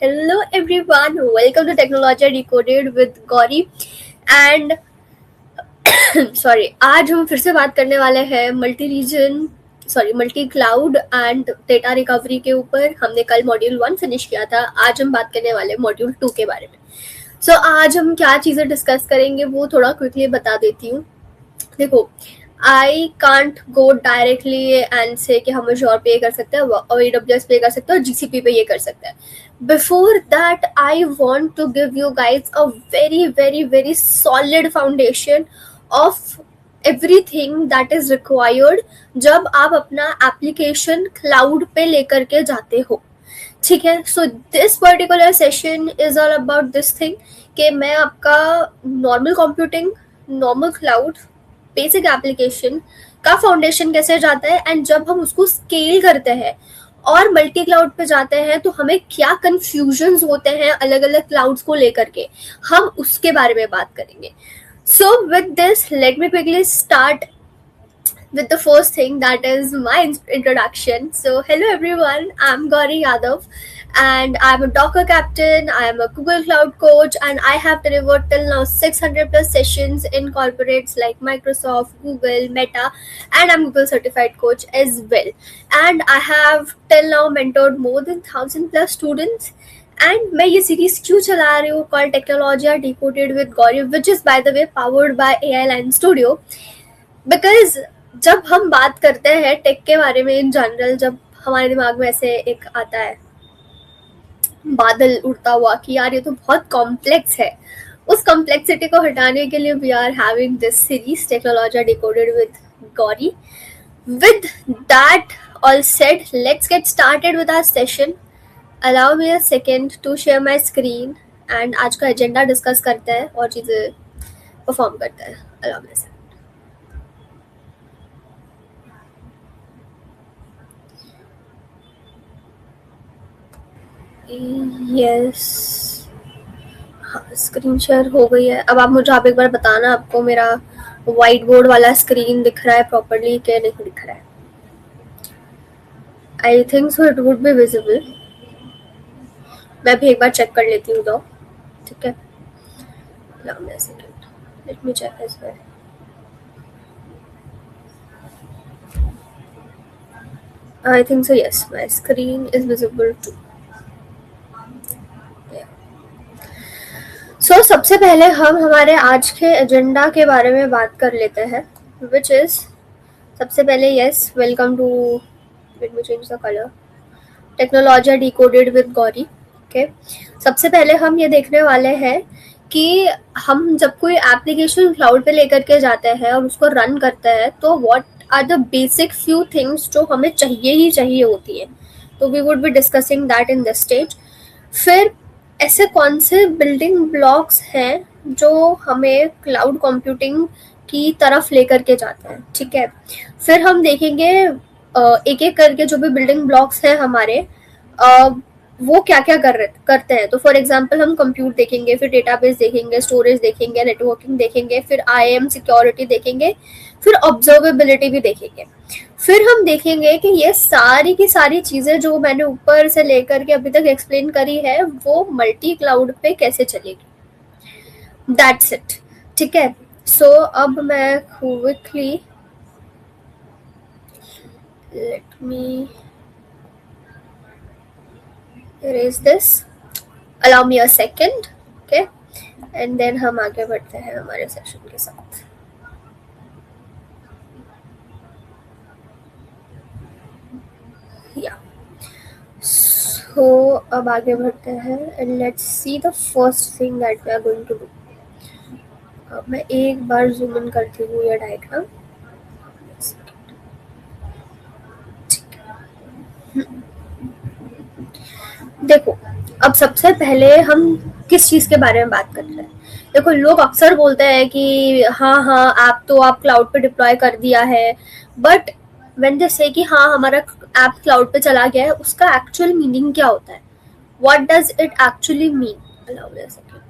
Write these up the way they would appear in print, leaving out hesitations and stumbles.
Hello everyone, welcome to Technology Decoded with Gauri and sorry आज हम फिर से बात करने वाले हैं multi cloud and data recovery के ऊपर। हमने कल मॉड्यूल 1 फिनिश किया था, आज हम बात करने वाले मॉड्यूल 2 के बारे में। आज हम क्या चीज़ें डिस्कस करेंगे वो थोड़ा क्विकली बता देती हूँ। देखो, I can't go directly and से कि हम श्योर पे कर सकते हैं और AWS पे कर सकते हैं और GCP पे ये कर सकते हैं। Before that I want to give you guys a very very very solid foundation of everything that is required जब आप अपना एप्लीकेशन क्लाउड पे लेकर के जाते हो। ठीक है, so this particular session is all about this thing कि मैं आपका normal computing, normal cloud, basic application का फाउंडेशन कैसे जाता है एंड जब हम उसको स्केल करते हैं और मल्टी क्लाउड पे जाते हैं तो हमें क्या कंफ्यूजन्स होते हैं अलग अलग क्लाउड्स को लेकर के, हम उसके बारे में बात करेंगे। So with this let me quickly start with the first thing, that is my introduction. So hello everyone, I'm Gauri Yadav and I'm a Docker captain, I am a Google Cloud coach, and I have delivered till now 600 plus sessions in corporates like Microsoft, Google, Meta, and I'm Google certified coach as well. And I have till now mentored more than 1000 plus students. And मैं ये series क्यों चला रही हूँ call technology decoded with Gauri, which is by the way powered by AI line studio. Because जब हम बात करते हैं टेक के बारे में इन जनरल, जब हमारे दिमाग में ऐसे एक आता है बादल उड़ता हुआ कि यार ये तो बहुत कॉम्प्लेक्स है, उस कॉम्प्लेक्सिटी को हटाने के लिए we are having this series technology decoded with Gauri. With that all said, let's get started with our session. Allow me a second to share my screen and आज का एजेंडा डिस्कस करते हैं और चीज़ें परफॉर्म करते हैं। अलाउ मी अ yes, हाँ screen share हो गई है। अब आप एक बार बताना आपको मेरा व्हाइट बोर्ड वाला स्क्रीन दिख रहा है प्रॉपर्ली क्या नहीं दिख रहा है। I think so it would be visible. मैं भी एक बार चेक कर लेती हूँ तो ठीक है। Let me check as well. I think so, yes, my screen is visible too. So सबसे पहले हम हमारे आज के एजेंडा के बारे में बात कर लेते हैं, which is सबसे पहले yes, welcome to, let me change the color, technology decoded with Gauri. Okay, सबसे पहले हम ये देखने वाले हैं कि हम जब कोई एप्लीकेशन क्लाउड पे लेकर के जाते हैं और उसको रन करते हैं तो what are the basic few things जो हमें चाहिए ही चाहिए होती है। तो we would be discussing that in this stage. फिर ऐसे कौन से बिल्डिंग ब्लॉक्स हैं जो हमें क्लाउड कंप्यूटिंग की तरफ लेकर के जाते हैं, ठीक है। फिर हम देखेंगे एक एक करके जो भी बिल्डिंग ब्लॉक्स हैं हमारे, वो क्या क्या करते हैं। तो फॉर एग्जांपल हम कंप्यूट देखेंगे, फिर डेटाबेस देखेंगे, स्टोरेज देखेंगे, नेटवर्किंग देखेंगे, फिर IAM सिक्योरिटी देखेंगे, फिर ऑब्जर्वेबिलिटी भी देखेंगे। फिर हम देखेंगे कि ये सारी की सारी चीज़ें जो मैंने ऊपर से लेकर के अभी तक एक्सप्लेन करी है वो मल्टी क्लाउड पे कैसे चलेगी। दैट्स इट, ठीक है। सो अब मैं quickly, let me erase this, allow me a second, okay, and then हम आगे बढ़ते हैं हमारे सेशन के साथ। या सो अब आगे बढ़ते हैं and let's see the first thing that we are going to do. अब मैं एक बार जूम इन करती हूँ ये डायग्राम। देखो, अब सबसे पहले हम किस चीज़ के बारे में बात कर रहे हैं। देखो, लोग अक्सर बोलते हैं कि हाँ हाँ ऐप तो आप क्लाउड पे डिप्लॉय कर दिया है, बट व्हेन दे से कि हाँ हमारा ऐप क्लाउड पे चला गया है, उसका एक्चुअल मीनिंग क्या होता है, what does it actually mean. Allow me a second,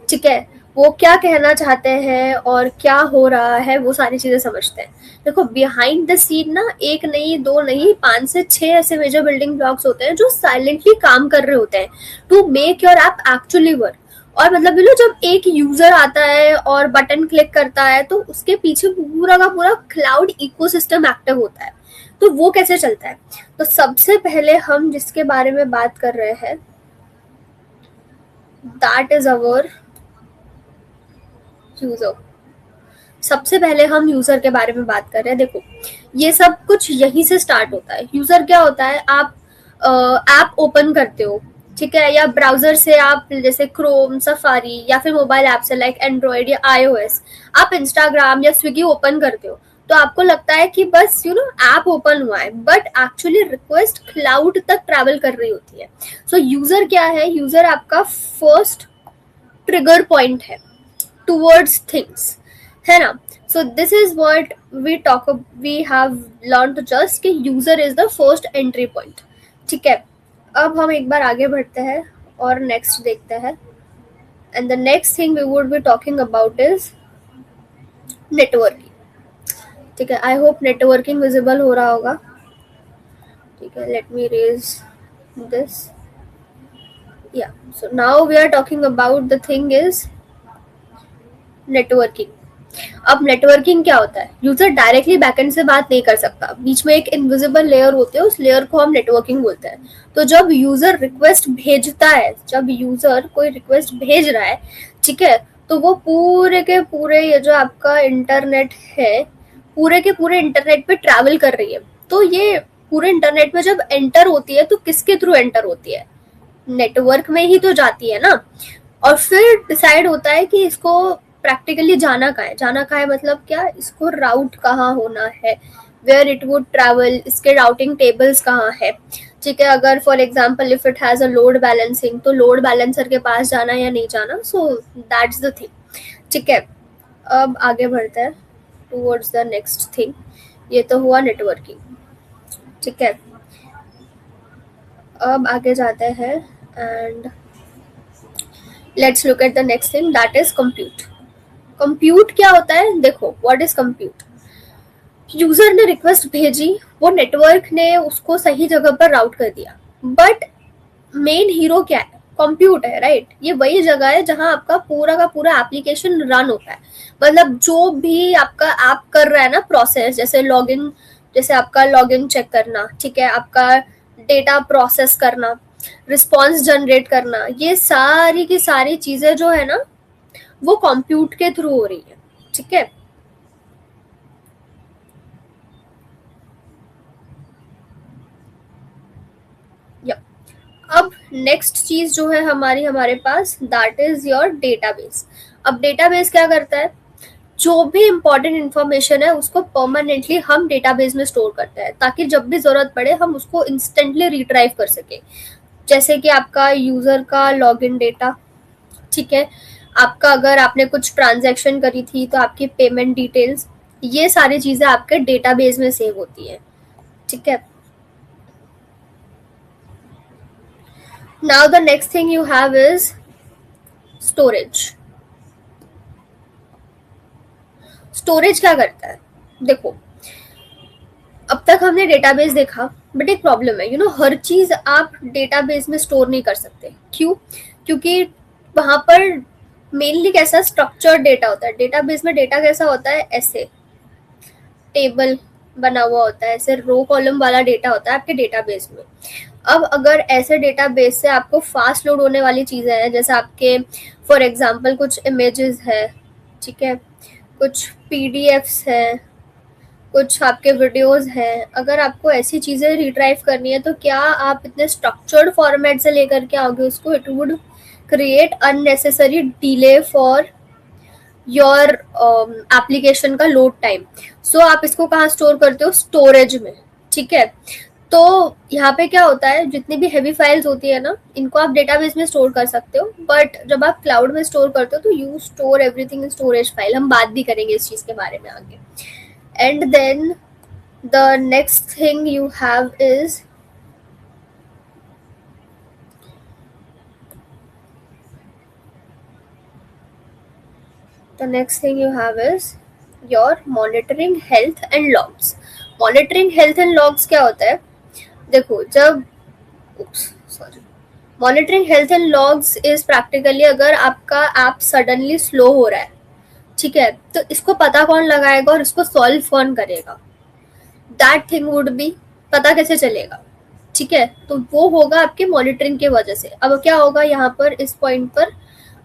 ठीक है। वो क्या कहना चाहते हैं और क्या हो रहा है, वो सारी चीजें समझते हैं। देखो बिहाइंड द सीन ना एक नहीं, दो नहीं, 5 से 6 ऐसे मेजर बिल्डिंग ब्लॉक्स होते हैं जो साइलेंटली काम कर रहे होते हैं to make your app actually work. और मतलब जब एक यूजर आता है और बटन क्लिक करता है तो उसके पीछे पूरा का पूरा क्लाउड इकोसिस्टम एक्टिव होता है। तो वो कैसे चलता है? तो सबसे पहले हम जिसके बारे में बात कर रहे हैं, दैट इज अवर यूजर। सबसे पहले हम यूजर के बारे में बात कर रहे हैं। देखो ये सब कुछ यहीं से स्टार्ट होता है। यूजर क्या होता है? आप ऐप ओपन करते हो, ठीक है, या ब्राउजर से आप जैसे क्रोम, सफारी, या फिर मोबाइल ऐप से लाइक एंड्रॉइड या iOS, आप इंस्टाग्राम या स्विगी ओपन करते हो तो आपको लगता है कि बस ऐप ओपन हुआ है, बट एक्चुअली रिक्वेस्ट क्लाउड तक ट्रैवल कर रही होती है। सो यूजर क्या है? यूजर आपका फर्स्ट ट्रिगर पॉइंट है टूवर्ड्स थिंग्स, है ना? So this is what we have learn to just कि user is the first entry point. ठीक है, अब हम एक बार आगे बढ़ते हैं और नेक्स्ट देखते हैं। And the next thing we would be talking about is networking. ठीक है, आई होप नेटवर्किंग विजिबल हो रहा होगा। ठीक है, लेट मी रेज दिस। या so now we are talking about the thing is networking. अब नेटवर्किंग क्या होता है? यूजर डायरेक्टली बैकएंड से बात नहीं कर सकता, बीच में एक इनविजिबल लेयर होती है, उस लेयर को हम नेटवर्किंग बोलते हैं। तो जब यूजर रिक्वेस्ट भेजता है, जब यूजर कोई रिक्वेस्ट भेज रहा है, ठीक है, तो वो पूरे के पूरे ये जो आपका इंटरनेट है, पूरे के पूरे इंटरनेट पे ट्रैवल कर रही है। तो ये पूरे इंटरनेट में जब एंटर होती है तो किसके थ्रू एंटर होती है? नेटवर्क में ही तो जाती है ना। और फिर डिसाइड होता है कि इसको प्रैक्टिकली जाना कहाँ है। जाना कहाँ है मतलब क्या? इसको राउट कहाँ होना है, वेयर इट वुड ट्रैवल, इसके राउटिंग टेबल्स कहाँ है। ठीक है, अगर for example if it has a load balancing, तो लोड बैलेंसर के पास जाना या नहीं जाना। So that's the thing. ठीक है, अब आगे बढ़ते हैं टूवर्ड्स द नेक्स्ट थिंग। ये तो हुआ नेटवर्किंग। ठीक है, अब आगे जाते हैं and let's look at the next thing, that is compute. Compute क्या होता है? देखो व्हाट इज कंप्यूट। यूजर ने रिक्वेस्ट भेजी, वो नेटवर्क ने उसको सही जगह पर राउट कर दिया, बट मेन हीरो क्या है? कंप्यूट है, राइट? ये वही जगह है जहां आपका पूरा का पूरा एप्लीकेशन रन होता है। मतलब जो भी आपका ऐप कर रहा है ना प्रोसेस, जैसे लॉगिन, जैसे आपका लॉगिन चेक करना, ठीक है, आपका डेटा प्रोसेस करना, रिस्पॉन्स जनरेट करना, ये सारी की सारी चीजें जो है ना वो कंप्यूट के थ्रू हो रही है। ठीक है, या अब नेक्स्ट चीज जो है हमारे पास, दैट इज योर डेटाबेस। अब डेटाबेस क्या करता है? जो भी इंपॉर्टेंट इंफॉर्मेशन है उसको परमानेंटली हम डेटाबेस में स्टोर करते हैं, ताकि जब भी जरूरत पड़े हम उसको इंस्टेंटली रिट्राइव कर सके। जैसे कि आपका यूजर का लॉगिन डेटा, ठीक है, आपका अगर आपने कुछ ट्रांजैक्शन करी थी तो आपकी पेमेंट डिटेल्स, ये सारी चीजें आपके डेटाबेस में सेव होती है। ठीक है, now the next thing you have is storage. Storage क्या करता है? देखो अब तक हमने डेटाबेस देखा, बट एक प्रॉब्लम है, हर चीज आप डेटाबेस में स्टोर नहीं कर सकते। क्यों? क्योंकि वहां पर मेनली कैसा स्ट्रक्चर्ड डेटा होता है। डेटाबेस में डेटा कैसा होता है? ऐसे टेबल बना हुआ होता है, ऐसे रो कॉलम वाला डेटा होता है आपके डेटाबेस में। अब अगर ऐसे डेटाबेस से आपको फास्ट लोड होने वाली चीजें हैं, जैसे आपके फॉर एग्जांपल कुछ इमेजेस है, ठीक है, कुछ पीडीएफ्स है, कुछ आपके वीडियोस हैं, अगर आपको ऐसी चीजें रिट्राइव करनी है तो क्या आप इतने स्ट्रक्चर्ड फॉर्मेट से लेकर के आओगे उसको? It would create unnecessary delay for your application का लोड टाइम। सो आप इसको कहाँ स्टोर करते हो? स्टोरेज में। ठीक है, तो यहाँ पे क्या होता है, जितनी भी हैवी फाइल्स होती है ना, इनको आप डेटाबेस में स्टोर कर सकते हो, बट जब आप क्लाउड में स्टोर करते हो तो you store everything in storage file. हम बात भी करेंगे इस चीज के बारे में आगे। And then the next thing you have is the next thing you have is your monitoring health and logs. Monitoring health and logs क्या होता है? देखो, जब sorry, monitoring health and logs is practically अगर आपका ऐप सडनली स्लो हो रहा है, ठीक है, तो इसको पता कौन लगाएगा और इसको सॉल्व कौन करेगा? दैट थिंग वुड बी, पता कैसे चलेगा? ठीक है, तो वो होगा आपके मॉनिटरिंग की वजह से. अब क्या होगा यहाँ पर, इस पॉइंट पर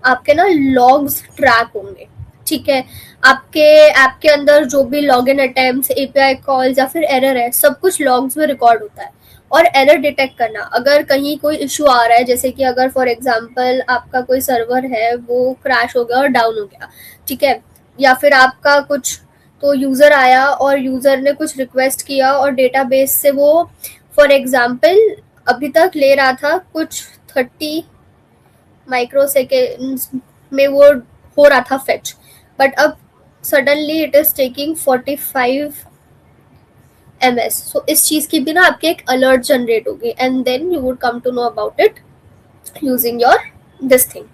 आपके ना लॉग्स ट्रैक होंगे. ठीक है, आपके ऐप के अंदर जो भी log in attempts, API calls या फिर एरर है, सब कुछ लॉग्स में रिकॉर्ड होता है. और एरर डिटेक्ट करना, अगर कहीं कोई इशू आ रहा है, जैसे कि अगर फॉर एग्जांपल आपका कोई सर्वर है वो क्रैश हो गया और डाउन हो गया, ठीक है, या फिर आपका कुछ तो यूज़र आया और यूज़र ने कुछ रिक्वेस्ट किया और डेटाबेस से वो फॉर एग्जांपल अभी तक ले रहा था कुछ 30 माइक्रोसेकेंड्स में वो हो रहा था फेच, बट अब suddenly it is taking 45 ms. So इस चीज की भी ना आपके एक अलर्ट जनरेट होगी and then you would come to know about it using your this thing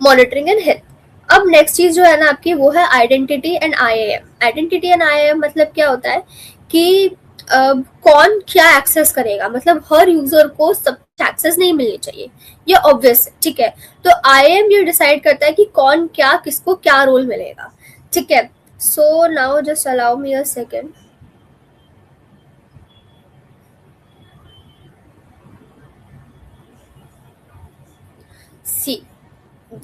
monitoring and health. अब नेक्स्ट चीज जो है ना आपकी, वो है identity and IAM. Identity and IAM मतलब क्या होता है कि कौन क्या एक्सेस करेगा, मतलब हर यूजर को सब एक्सेस नहीं मिलनी चाहिए, ये ऑब्वियस है. ठीक है, तो IAM ये डिसाइड करता है कि कौन क्या, किसको क्या रोल मिलेगा. ठीक है, so now just allow me a second. See,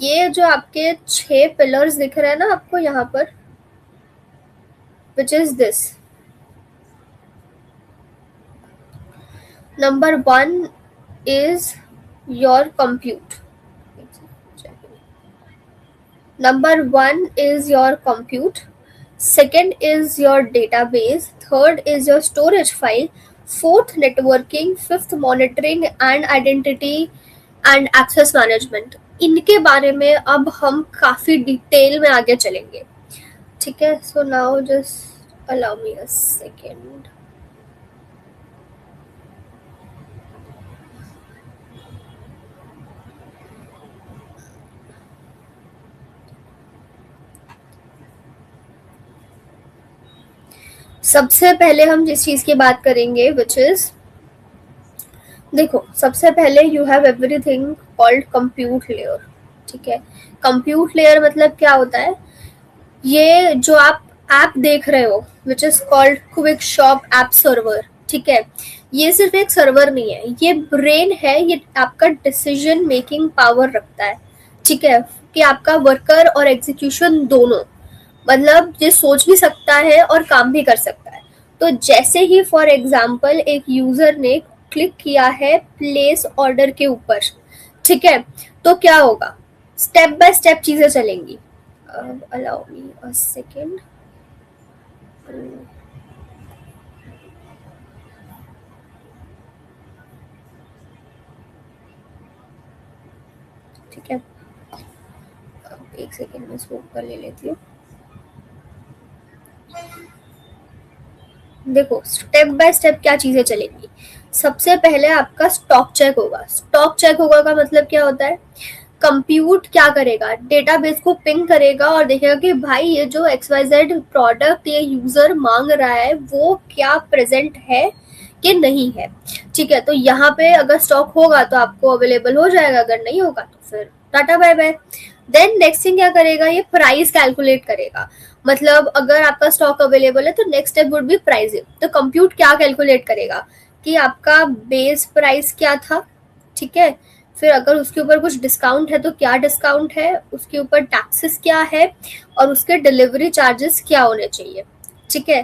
ये जो आपके 6 पिलर्स दिख रहे हैं ना आपको यहाँ पर, विच is this. Number 1 is your compute. Number 1 is your compute. Second is your database. Third is your storage file. Fourth, networking. Fifth, monitoring and identity and access management. इनके बारे में अब हम काफी डिटेल में आगे चलेंगे. ठीक है, so now just allow me a second. सबसे पहले हम जिस चीज की बात करेंगे विच इज, देखो सबसे पहले you have everything called compute layer. ठीक है, कंप्यूट लेयर मतलब क्या होता है, ये जो आप ऐप देख रहे हो which is called quick shop app server. ठीक है, ये सिर्फ एक सर्वर नहीं है, ये ब्रेन है, ये आपका डिसीजन मेकिंग पावर रखता है. ठीक है, कि आपका वर्कर और एग्जीक्यूशन दोनों, मतलब ये सोच भी सकता है और काम भी कर सकता है. तो जैसे ही फॉर एग्जाम्पल एक यूजर ने क्लिक किया है प्लेस ऑर्डर के ऊपर, ठीक है, तो क्या होगा, स्टेप बाय स्टेप चीजें चलेंगी. Allow me a second. ठीक है, एक सेकेंड में स्मोक कर ले लेती हूँ. देखो स्टेप बाय स्टेप क्या चीजें चलेंगी. सबसे पहले आपका स्टॉक चेक होगा. स्टॉक चेक होगा का मतलब क्या होता है, कंप्यूट क्या करेगा, डेटाबेस को पिंग करेगा और देखेगा कि भाई ये जो XYZ प्रोडक्ट ये यूजर मांग रहा है वो क्या प्रेजेंट है कि नहीं है. ठीक है, तो यहाँ पे अगर स्टॉक होगा तो आपको अवेलेबल हो जाएगा, अगर नहीं होगा तो फिर tata bye bye. Then next thing क्या करेगा, ये प्राइस कैलकुलेट करेगा. मतलब अगर आपका स्टॉक अवेलेबल है तो next step would be pricing. तो कंप्यूट क्या कैलकुलेट करेगा कि आपका बेस प्राइस क्या था. ठीक है, फिर अगर उसके ऊपर कुछ डिस्काउंट है तो क्या डिस्काउंट है, उसके ऊपर टैक्सेस क्या है और उसके डिलीवरी चार्जेस क्या होने चाहिए. ठीक है,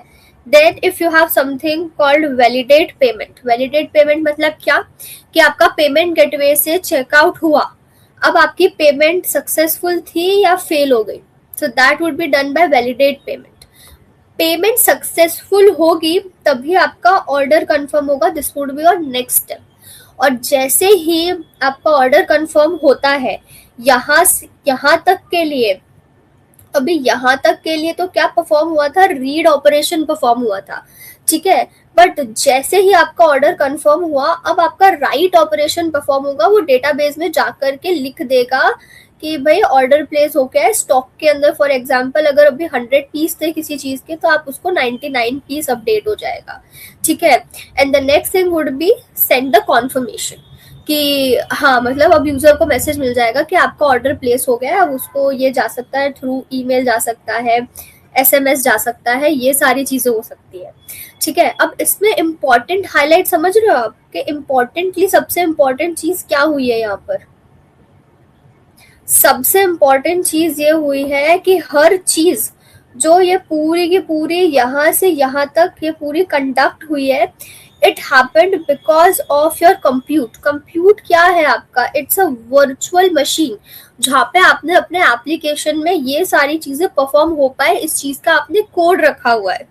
then if you have something called validate payment. Validate payment मतलब क्या, कि आपका पेमेंट गेटवे से चेकआउट हुआ, अब आपकी पेमेंट सक्सेसफुल थी या फेल हो गई, सो that would be done by validate payment. Payment successful होगी तभी आपका ऑर्डर कंफर्म होगा, this would be your next step. और जैसे ही आपका ऑर्डर कंफर्म होता है, यहाँ तक के लिए, अभी यहाँ तक के लिए तो क्या परफॉर्म हुआ था, रीड ऑपरेशन परफॉर्म हुआ था. ठीक है, बट जैसे ही आपका ऑर्डर कंफर्म हुआ, अब आपका राइट ऑपरेशन परफॉर्म होगा. वो डेटाबेस में जाकर के लिख देगा कि भाई ऑर्डर प्लेस हो गया है स्टॉक के अंदर। फॉर एग्जांपल अगर अभी 100 पीस थे किसी चीज के, तो आप उसको 99 पीस अपडेट हो जाएगा, ठीक है। And the next thing would be send the confirmation कि हाँ मतलब अब यूजर को मैसेज मिल जाएगा कि आपका ऑर्डर प्लेस हो गया है। अब उसको ये जा सकता है थ्रू ईमेल, जा सकता है SMS जा सकता है, ये सारी चीजें हो सकती है, ठीक है। अब इसमें इम्पोर्टेंट हाईलाइट समझ रहे हो आप कि इम्पोर्टेंटली सबसे इम्पोर्टेंट चीज क्या हुई है यहाँ पर? सबसे इम्पोर्टेंट चीज ये हुई है कि हर चीज जो ये पूरी की पूरी यहाँ से यहाँ तक ये पूरी कंडक्ट हुई है, it happened because of your compute. Compute क्या है आपका? इट्स अ वर्चुअल मशीन जहाँ पे आपने अपने एप्लीकेशन में ये सारी चीजें परफॉर्म हो पाए, इस चीज का आपने कोड रखा हुआ है।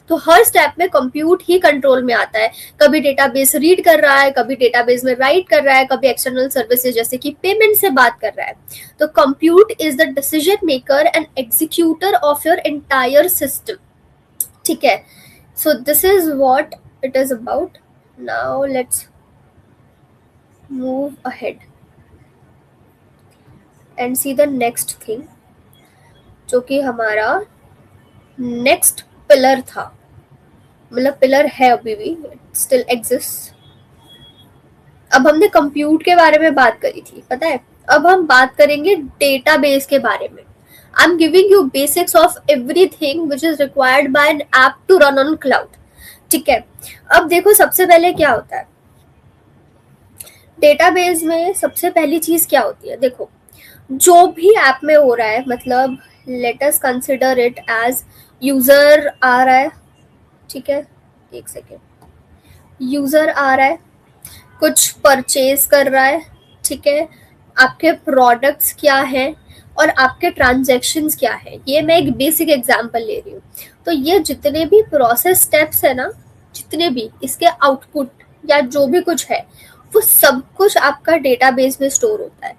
तो हर स्टेप में कंप्यूट ही कंट्रोल में आता है। कभी डेटाबेस रीड कर रहा है, कभी डेटाबेस में राइट कर रहा है, कभी एक्सटर्नल सर्विसेज जैसे कि पेमेंट से बात कर रहा है। तो compute is the decision maker and executor of your entire system, ठीक है। So this is what it is about. Now let's move ahead and see the next thing, जो कि हमारा नेक्स्ट पिलर था, मतलब पिलर है अभी भी, स्टिल एग्जिस्ट। अब हमने कंप्यूट के बारे में बात करी थी, पता है। अब हम बात करेंगे डेटाबेस के बारे में। I am giving you basics of everything which is required by an app to run on cloud, ठीक है। अब देखो सबसे पहले क्या होता है डेटाबेस में, सबसे पहली चीज क्या होती है, देखो जो भी ऐप में हो रहा है, मतलब let us consider it as user आ रहा है, ठीक है, एक सेकेंड, यूजर आ रहा है, कुछ परचेज कर रहा है, ठीक है, आपके प्रोडक्ट्स क्या हैं और आपके ट्रांजैक्शंस क्या है, ये मैं एक बेसिक एग्जांपल ले रही हूँ। तो ये जितने भी प्रोसेस स्टेप्स है ना, जितने भी इसके आउटपुट या जो भी कुछ है, वो सब कुछ आपका डेटाबेस में स्टोर होता है,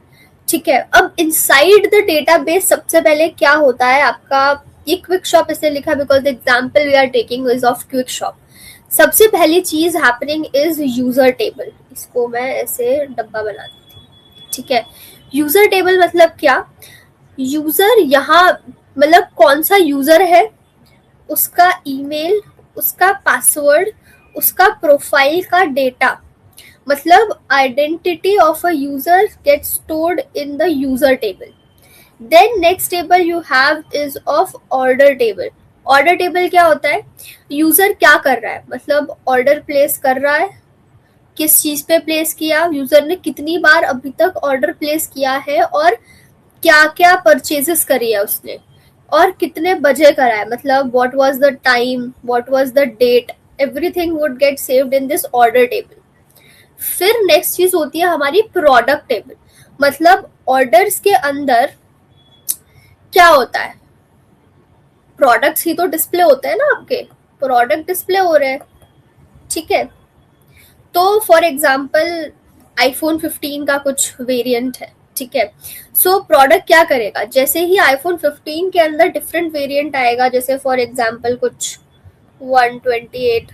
ठीक है। अब इनसाइड द डेटाबेस सबसे पहले क्या होता है आपका, ये क्विक शॉप इसलिए लिखा because the example we are taking is of quick shop. सबसे पहली चीज हैपनिंग इज यूजर टेबल। इसको मैं ऐसे डब्बा बना देती हूँ, ठीक है। यूजर टेबल मतलब क्या, यूजर यहाँ मतलब कौन सा यूजर है, उसका ईमेल, उसका पासवर्ड, उसका प्रोफाइल का डेटा, मतलब identity of a user get stored in the user table. Then next table you have is of order table. Order table क्या होता है, यूजर क्या कर रहा है, मतलब ऑर्डर प्लेस कर रहा है, किस चीज पे प्लेस किया, यूजर ने कितनी बार अभी तक ऑर्डर प्लेस किया है और क्या क्या परचेजेस करी है उसने और कितने बजे करा है, मतलब what was the time, what was the date, everything would get saved in this order table. फिर नेक्स्ट चीज होती है हमारी प्रोडक्ट टेबल, मतलब ऑर्डर्स के अंदर क्या होता है, प्रोडक्ट्स ही तो डिस्प्ले होते हैं ना, आपके प्रोडक्ट डिस्प्ले हो रहे हैं, ठीक है। तो फॉर एग्जाम्पल आईफोन 15 का कुछ वेरिएंट है, ठीक है। सो प्रोडक्ट क्या करेगा, जैसे ही आईफोन 15 के अंदर डिफरेंट वेरिएंट आएगा, जैसे फॉर एग्जाम्पल कुछ 128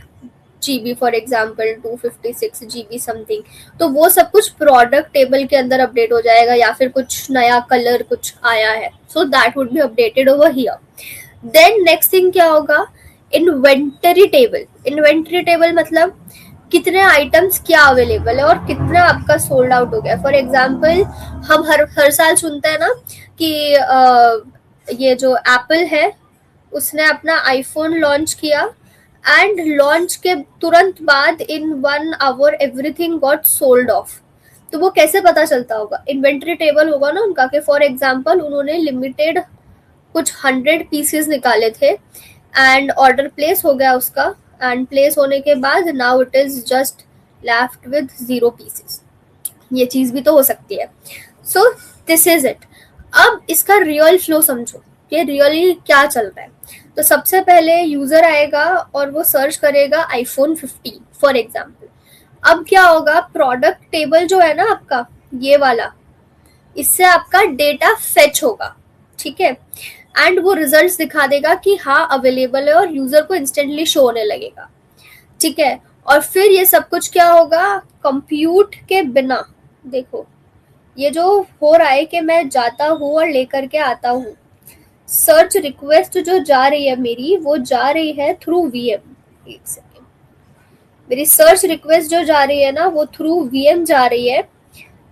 GB for example 256 GB something, तो वो सब कुछ प्रोडक्ट टेबल के अंदर अपडेट हो जाएगा, या फिर कुछ नया कलर कुछ आया है, so that would be updated over here. Then next thing क्या होगा, इन्वेंटरी टेबल। इन्वेंटरी टेबल मतलब कितने आइटम्स क्या अवेलेबल है और कितना आपका सोल्ड आउट हो गया। फॉर एग्जाम्पल हम हर साल सुनते हैं ना कि ये जो एप्पल है उसने अपना आईफोन लॉन्च किया एंड लॉन्च के तुरंत बाद इन 1 hour everything got sold off. तो वो कैसे पता चलता होगा, इन्वेंटरी टेबल होगा ना उनका, कि फॉर एग्जाम्पल उन्होंने लिमिटेड कुछ 100 पीसेस निकाले थे एंड ऑर्डर प्लेस हो गया उसका, एंड प्लेस होने के बाद now it is just left with 0 pieces. ये चीज भी तो हो सकती है। So this is it. अब इसका रियल फ्लो समझो, ये रियली क्या चल रहा है। तो सबसे पहले यूजर आएगा और वो सर्च करेगा आईफोन 15 फॉर एग्जाम्पल। अब क्या होगा, प्रोडक्ट टेबल जो है ना आपका ये वाला, इससे आपका डेटा फेच होगा, ठीक है, एंड वो रिजल्ट्स दिखा देगा कि हाँ अवेलेबल है और यूजर को इंस्टेंटली शो होने लगेगा, ठीक है। और फिर ये सब कुछ क्या होगा, कंप्यूट के बिना, देखो ये जो हो रहा है कि मैं जाता हूँ और लेकर के आता हूँ, सर्च रिक्वेस्ट जो जा रही है मेरी, वो जा रही है थ्रू वीएम। एक सेकेंड, मेरी सर्च रिक्वेस्ट जो जा रही है ना, वो थ्रू वीएम जा रही है,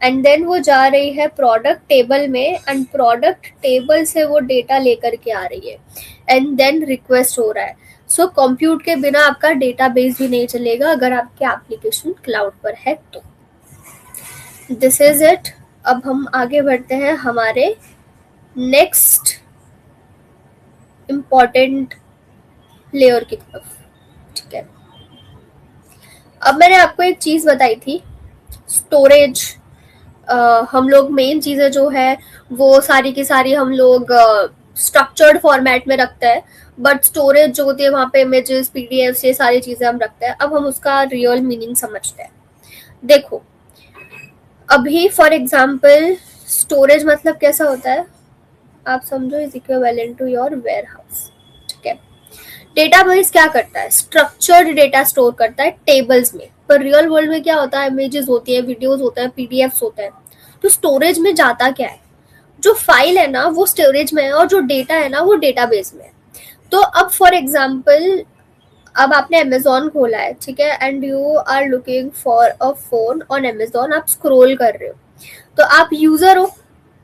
एंड देन वो जा रही है प्रोडक्ट टेबल में, एंड प्रोडक्ट टेबल से वो डेटा लेकर के आ रही है, एंड देन रिक्वेस्ट हो रहा है। सो कंप्यूट के बिना आपका डेटाबेस भी नहीं चलेगा अगर आपके एप्लीकेशन क्लाउड पर है तो। This is it. अब हम आगे बढ़ते हैं हमारे नेक्स्ट इम्पॉर्टेंट लेयर की तरफ। ठीक है, अब मैंने आपको एक चीज बताई थी, स्टोरेज। हम लोग मेन चीजें जो है वो सारी की सारी हम लोग स्ट्रक्चर्ड फॉर्मेट में रखते हैं, बट स्टोरेज जो होती है वहाँ पे इमेजेस, पीडीएफ, ये सारी चीजें हम रखते हैं। अब हम उसका रियल मीनिंग समझते हैं। देखो, अभी फॉर एग्जाम्पल स्टोरेज मतलब कैसा होता है, आप समझो, is equivalent to your warehouse. ठीक है, डेटाबेस क्या करता है, स्ट्रक्चर्ड डेटा स्टोर करता है टेबल्स में, पर रियल वर्ल्ड में क्या होता है, इमेजेस होती है, वीडियोस होते हैं, पीडीएफ्स होते हैं। तो स्टोरेज में जाता क्या है, जो फाइल है ना वो स्टोरेज में है, और जो डेटा है ना वो डेटाबेस में है। तो अब फॉर एग्जाम्पल, अब आपने अमेजोन खोला है, ठीक है, and you are looking for a phone on Amazon, आप स्क्रोल कर रहे हो, तो आप यूजर हो,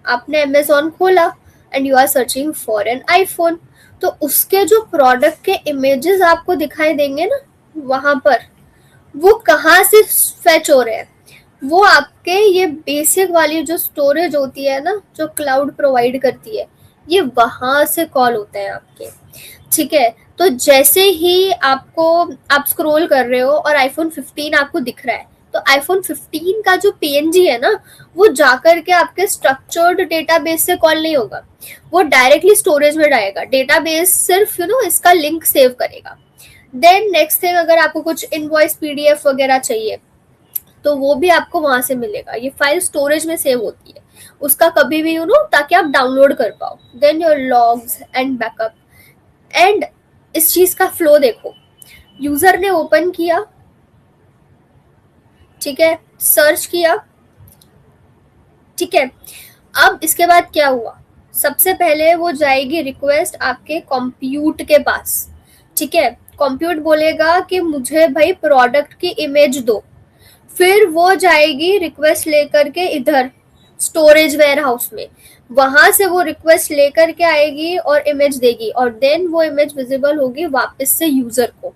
आपने अमेजोन खोला and you are searching for an iPhone, तो उसके जो प्रोडक्ट के इमेजेस आपको दिखाई देंगे ना वहां पर, वो कहाँ से फेच हो रहे हैं, वो आपके ये बेसिक वाली जो स्टोरेज होती है ना, जो क्लाउड प्रोवाइड करती है, ये वहां से कॉल होते हैं आपके। ठीक है, तो जैसे ही आपको, आप स्क्रॉल कर रहे हो और आईफोन 15 आपको दिख रहा है, तो आईफोन 15 का जो पीएनजी है ना, वो जाकर के आपके स्ट्रक्चर्ड डेटाबेस से कॉल नहीं होगा, वो डायरेक्टली स्टोरेज में जाएगा। डेटाबेस सिर्फ इसका लिंक सेव करेगा। देन नेक्स्ट थिंग, अगर आपको कुछ इनवॉइस पीडीएफ वगैरह चाहिए तो वो भी आपको वहां से मिलेगा। ये फाइल स्टोरेज में सेव होती है, उसका कभी भी ताकि आप डाउनलोड कर पाओ। Then your logs and backup, and इस चीज का फ्लो देखो, यूजर ने ओपन किया, ठीक है, सर्च किया, ठीक है, अब इसके बाद क्या हुआ, सबसे पहले वो जाएगी रिक्वेस्ट आपके कंप्यूट के पास। ठीक है, कंप्यूट बोलेगा कि मुझे भाई प्रोडक्ट की इमेज दो, फिर वो जाएगी रिक्वेस्ट लेकर के इधर स्टोरेज वेयर हाउस में, वहां से वो रिक्वेस्ट लेकर के आएगी और इमेज देगी, और देन वो इमेज विजिबल होगी वापस से यूजर को।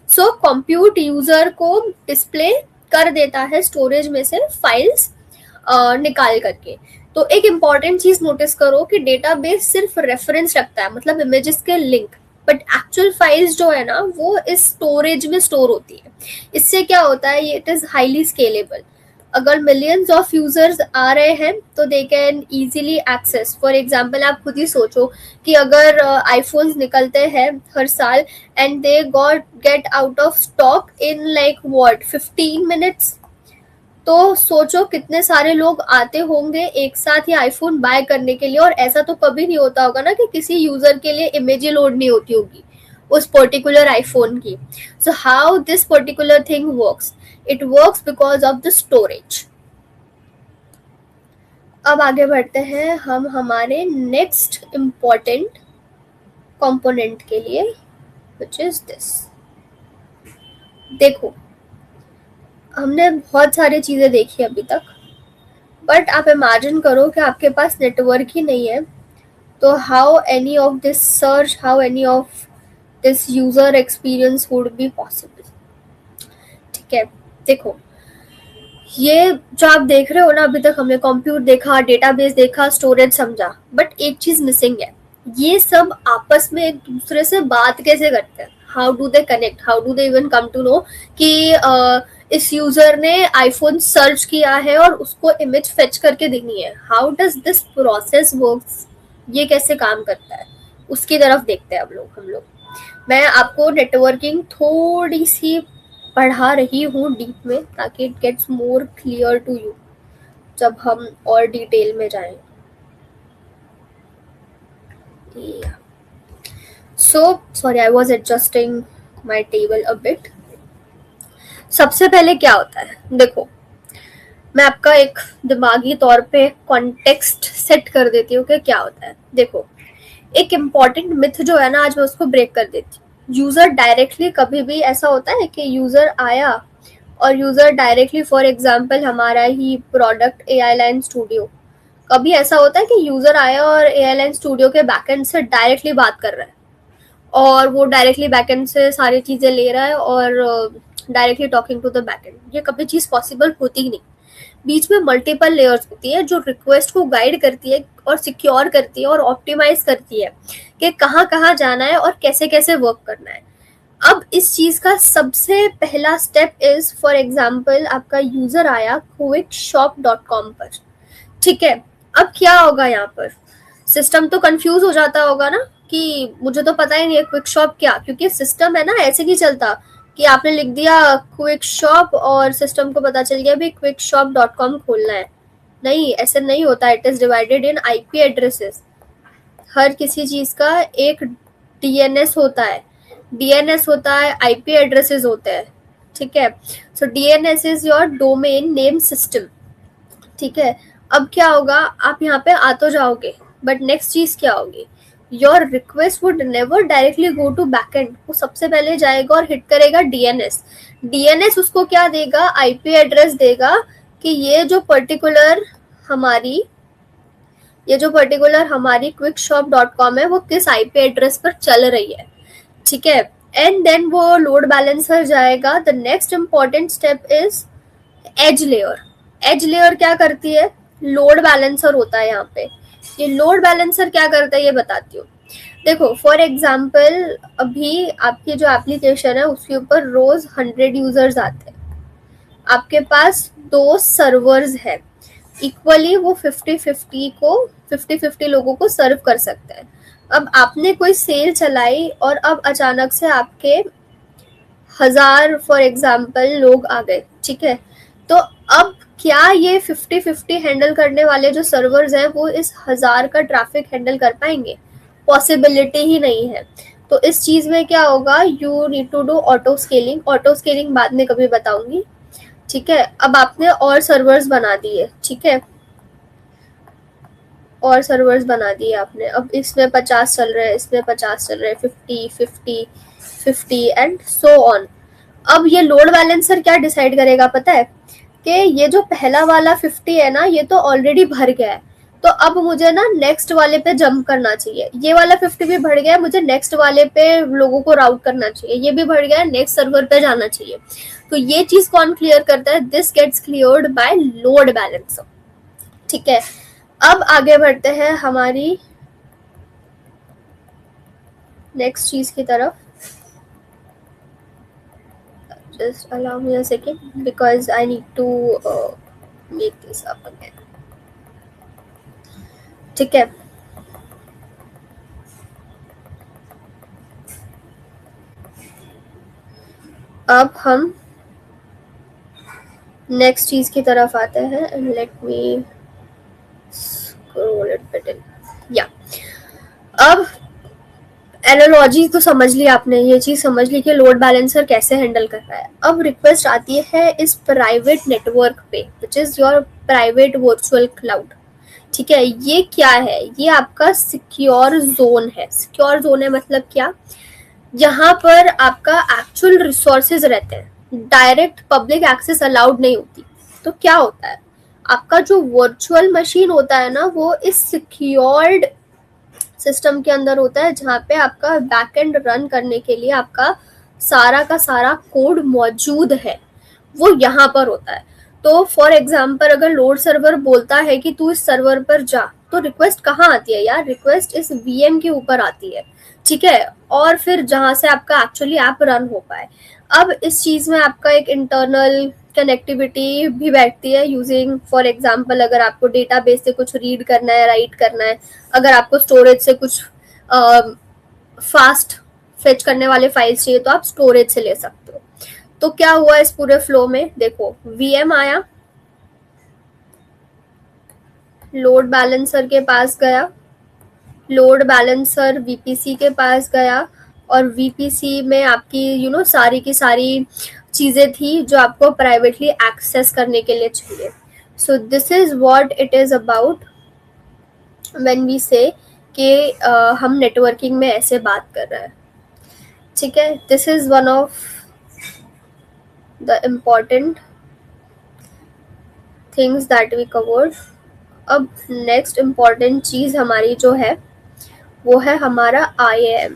सो कंप्यूट यूजर को डिस्प्ले कर देता है स्टोरेज में से फाइल्स निकाल करके। तो एक इम्पॉर्टेंट चीज नोटिस करो कि डेटाबेस सिर्फ रेफरेंस रखता है, मतलब इमेजेस के लिंक, बट एक्चुअल फाइल्स जो है ना वो इस स्टोरेज में स्टोर होती है। इससे क्या होता है, ये इट इज हाईली स्केलेबल। अगर मिलियंस ऑफ यूजर्स आ रहे हैं तो they can easily access. For example, आप खुद ही सोचो कि अगर आईफोन्स निकलते हैं हर साल and they got get out of stock in like what 15 minutes, तो सोचो कितने सारे लोग आते होंगे एक साथ ही आईफोन बाय करने के लिए। और ऐसा तो कभी नहीं होता होगा ना कि किसी यूजर के लिए इमेज लोड नहीं होती होगी उस पर्टिकुलर आईफोन की। So how this particular thing works, it works because of the storage. अब आगे बढ़ते हैं हम हमारे नेक्स्ट इम्पॉर्टेंट कंपोनेंट के लिए, व्हिच इज दिस। देखो, हमने बहुत सारी चीजें देखी अभी तक, बट आप इमेजिन करो कि आपके पास नेटवर्क ही नहीं है, तो how any of this search, how any of this user experience would be possible. ठीक है, देखो, ये जो आप देख रहे हो ना, अभी तक हमने कंप्यूट देखा, डेटाबेस देखा, स्टोरेज समझा, बट एक चीज मिसिंग है, ये सब आपस में एक दूसरे से बात कैसे करते हैं, how do they connect, how do they even come to know कि इस यूजर ने आईफोन सर्च किया है और उसको इमेज फेच करके देनी है। How does this process works, ये कैसे काम करता है, उसकी तरफ देखते हैं हम लोग। मैं आपको नेटवर्किंग थोड़ी सी पढ़ा रही हूँ डीप में, ताकि it gets more clear to you जब हम और डिटेल में जाएं। So sorry, I was adjusting my table a bit. सबसे पहले क्या होता है, देखो, मैं आपका एक दिमागी तौर पे कॉन्टेक्स्ट सेट कर देती हूँ कि क्या होता है। देखो, एक इम्पॉर्टेंट मिथ जो है ना, आज मैं उसको ब्रेक कर देती हूँ। यूजर डायरेक्टली, कभी भी ऐसा होता है कि यूजर आया और यूजर डायरेक्टली, फॉर एग्जांपल हमारा ही प्रोडक्ट एआई लाइन स्टूडियो, कभी ऐसा होता है कि यूजर आया और एआई लाइन स्टूडियो के बैकएंड से डायरेक्टली बात कर रहा है और वो डायरेक्टली बैकएंड से सारी चीजें ले रहा है और directly talking to the backend, ये कभी चीज पॉसिबल होती ही नहीं। बीच में मल्टीपल लेयर्स होती है जो रिक्वेस्ट को गाइड करती है और सिक्योर करती है और ऑप्टिमाइज करती है कि कहाँ कहाँ जाना है और कैसे कैसे वर्क करना है। अब इस चीज का सबसे पहला स्टेप इज, फॉर एग्जाम्पल आपका यूजर आया quickshop.com पर, ठीक है। अब क्या होगा यहाँ पर, सिस्टम तो कंफ्यूज हो जाता होगा ना कि मुझे तो पता ही नहीं है क्विक शॉप क्या, क्योंकि सिस्टम है ना, ऐसे नहीं चलता कि आपने लिख दिया क्विक शॉप और सिस्टम को पता चल गया भी quickshop.com खोलना है। नहीं, ऐसे नहीं होता। It is divided in IP addresses. हर किसी चीज का एक डीएनएस होता है, डीएनएस होता है, आईपी एड्रेसेस होते हैं, ठीक है। So DNS is your domain name system, ठीक है। अब क्या होगा, आप यहाँ पे आ तो जाओगे, बट नेक्स्ट चीज क्या होगी, your request would never directly go to backend. वो सबसे पहले जाएगा और हिट करेगा डीएनएस। डीएनएस उसको क्या देगा, आईपी एड्रेस देगा कि ये जो पर्टिकुलर हमारी quickshop.com है वो किस आईपी एड्रेस पर चल रही है, ठीक है। एंड देन वो लोड बैलेंसर जाएगा। The next important step is edge layer. Edge layer क्या करती है, लोड बैलेंसर होता है यहाँ पे। ये लोड बैलेंसर क्या करता है ये बताती हूँ। देखो, फॉर एग्जाम्पल अभी आपकी जो एप्लीकेशन है उसके ऊपर रोज 100 यूजर्स आते हैं, आपके पास 2 सर्वर्स है, इक्वली वो 50-50 लोगों को सर्व कर सकते हैं। अब आपने कोई सेल चलाई और अब अचानक से आपके 1000 फॉर एग्जाम्पल लोग आ गए, ठीक है। तो अब क्या ये 50-50 हैंडल करने वाले जो सर्वर्स हैं वो इस 1000 का ट्रैफिक हैंडल कर पाएंगे? पॉसिबिलिटी ही नहीं है। तो इस चीज में क्या होगा, you need to do auto scaling. Auto scaling बाद में कभी बताऊंगी, ठीक है। अब आपने और सर्वर्स बना दिए, ठीक है, और सर्वर्स बना दिए आपने। अब इसमें 50 चल रहे हैं, इसमें 50 चल रहे हैं, 50 एंड सो ऑन। अब ये लोड बैलेंसर क्या डिसाइड करेगा पता है, कि ये जो पहला वाला 50 है ना, ये तो ऑलरेडी भर गया है, तो अब मुझे ना नेक्स्ट वाले पे जंप करना चाहिए। ये वाला 50 भी भर गया है, मुझे नेक्स्ट वाले पे लोगों को राउट करना चाहिए। ये भी भर गया है, नेक्स्ट सर्वर पे जाना चाहिए। तो ये चीज कौन क्लियर करता है, this gets cleared by load balancer, ठीक है। अब आगे बढ़ते हैं हमारी नेक्स्ट चीज की तरफ। just allow me a second because I need to make this up again, ठीक है। अब हम नेक्स्ट चीज की तरफ आते हैं and let me scroll it bit इन, या। अब एनालॉजी तो समझ ली आपने, ये चीज समझ ली कि लोड बैलेंसर कैसे हैंडल कर रहा है। अब रिक्वेस्ट आती है इस प्राइवेट नेटवर्क पे, which is your private virtual cloud, ठीक है। ये क्या है, ये आपका सिक्योर जोन है। सिक्योर जोन है मतलब क्या, यहाँ पर आपका एक्चुअल रिसोर्सेज रहते हैं, डायरेक्ट पब्लिक एक्सेस अलाउड नहीं होती। तो क्या होता है, आपका जो वर्चुअल मशीन होता है ना, वो इस सिक्योर्ड सिस्टम के अंदर होता है, जहाँ पे आपका बैकएंड रन करने के लिए आपका सारा का सारा कोड मौजूद है, वो यहाँ पर होता है। तो फॉर एग्जाम्पल अगर लोड सर्वर बोलता है कि तू इस सर्वर पर जा, तो रिक्वेस्ट कहाँ आती है यार, रिक्वेस्ट इस वीएम के ऊपर आती है, ठीक है। और फिर जहाँ से आपका एक्चुअली ऐप रन हो पाए। अब इस चीज में आपका एक इंटरनल कनेक्टिविटी भी बैठती है, यूजिंग फॉर एग्जांपल अगर आपको डेटाबेस से कुछ रीड करना है, राइट करना है, अगर आपको स्टोरेज से कुछ फास्ट फेच करने वाले फाइल्स चाहिए तो आप स्टोरेज से ले सकते हो। तो क्या हुआ इस पूरे फ्लो में, देखो वीएम आया, लोड बैलेंसर के पास गया, लोड बैलेंसर वीपीसी के पास गया, और वीपीसी में आपकी सारी की सारी चीजें थी जो आपको प्राइवेटली एक्सेस करने के लिए चाहिए। So this is what it is about when we say कि हम नेटवर्किंग में ऐसे बात कर रहे हैं. ठीक है, this is one of the important things that we covered. अब नेक्स्ट इम्पॉर्टेंट चीज हमारी जो है वो है हमारा IAM.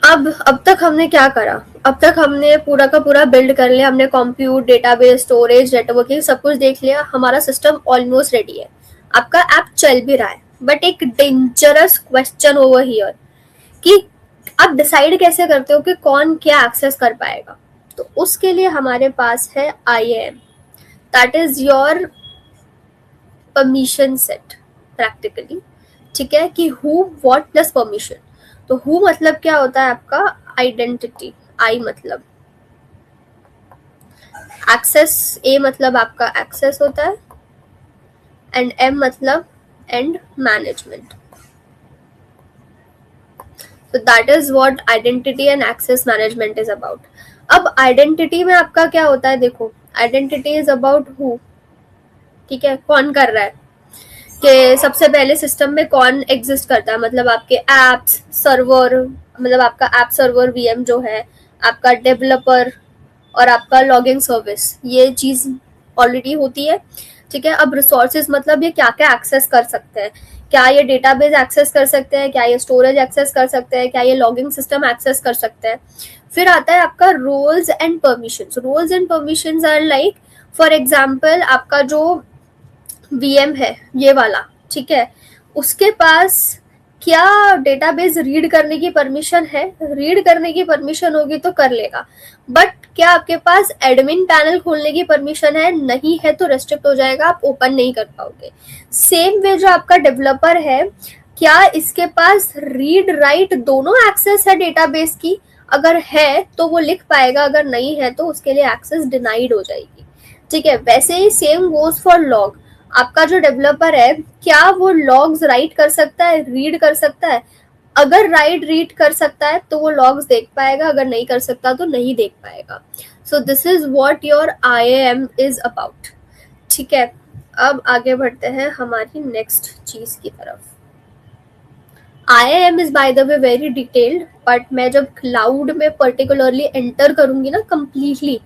अब तक हमने क्या करा? अब तक हमने पूरा का पूरा बिल्ड कर लिया. हमने कंप्यूट, डेटाबेस, स्टोरेज, नेटवर्किंग सब कुछ देख लिया. हमारा सिस्टम ऑलमोस्ट रेडी है. आपका ऐप चल भी रहा है. बट एक डेंजरस क्वेश्चन ओवर हियर कि आप डिसाइड कैसे करते हो कि कौन क्या एक्सेस कर पाएगा. तो उसके लिए हमारे पास है IAM. That is your permission set practically. ठीक है, कि हु, व्हाट प्लस परमिशन. तो हु मतलब क्या होता है आपका आइडेंटिटी. आई मतलब एक्सेस. ए मतलब आपका एक्सेस होता है. एंड एम मतलब and management. So that is what identity and access management is about. अब आइडेंटिटी में आपका क्या होता है? देखो, आइडेंटिटी इज अबाउट हु. ठीक है, कौन कर रहा है, कि सबसे पहले सिस्टम में कौन एग्जिस्ट करता है. मतलब आपके एप्स सर्वर, मतलब आपका ऐप सर्वर VM जो है, आपका डेवलपर और आपका लॉगिंग सर्विस, ये चीज ऑलरेडी होती है. ठीक है, अब रिसोर्सेज मतलब ये क्या क्या एक्सेस कर सकते हैं. क्या ये डेटाबेस एक्सेस कर सकते हैं, क्या ये स्टोरेज एक्सेस कर सकते हैं, क्या ये लॉगिंग सिस्टम एक्सेस कर सकते हैं. फिर आता है आपका roles and permissions. Roles and permissions are like, for example आपका जो VM है ये वाला, ठीक है, उसके पास क्या डेटाबेस रीड करने की परमिशन है? रीड करने की परमिशन होगी तो कर लेगा. बट क्या आपके पास एडमिन पैनल खोलने की परमिशन है? नहीं है तो रेस्ट्रिक्ट हो जाएगा, आप ओपन नहीं कर पाओगे. सेम वे जो आपका डेवलपर है, क्या इसके पास रीड राइट दोनों एक्सेस है डेटाबेस की? अगर है तो वो लिख पाएगा, अगर नहीं है तो उसके लिए एक्सेस डिनाइड हो जाएगी. ठीक है, वैसे ही सेम गोज फॉर लॉग. आपका जो डेवलपर है, क्या वो लॉग्स राइट कर सकता है, रीड कर सकता है? अगर राइट रीड कर सकता है तो वो लॉग्स देख पाएगा, अगर नहीं कर सकता तो नहीं देख पाएगा. सो this is what your IAM is about. ठीक है, अब आगे बढ़ते हैं हमारी नेक्स्ट चीज की तरफ. IAM is by the way very detailed, but मैं जब क्लाउड में पर्टिकुलरली एंटर करूंगी ना कंप्लीटली,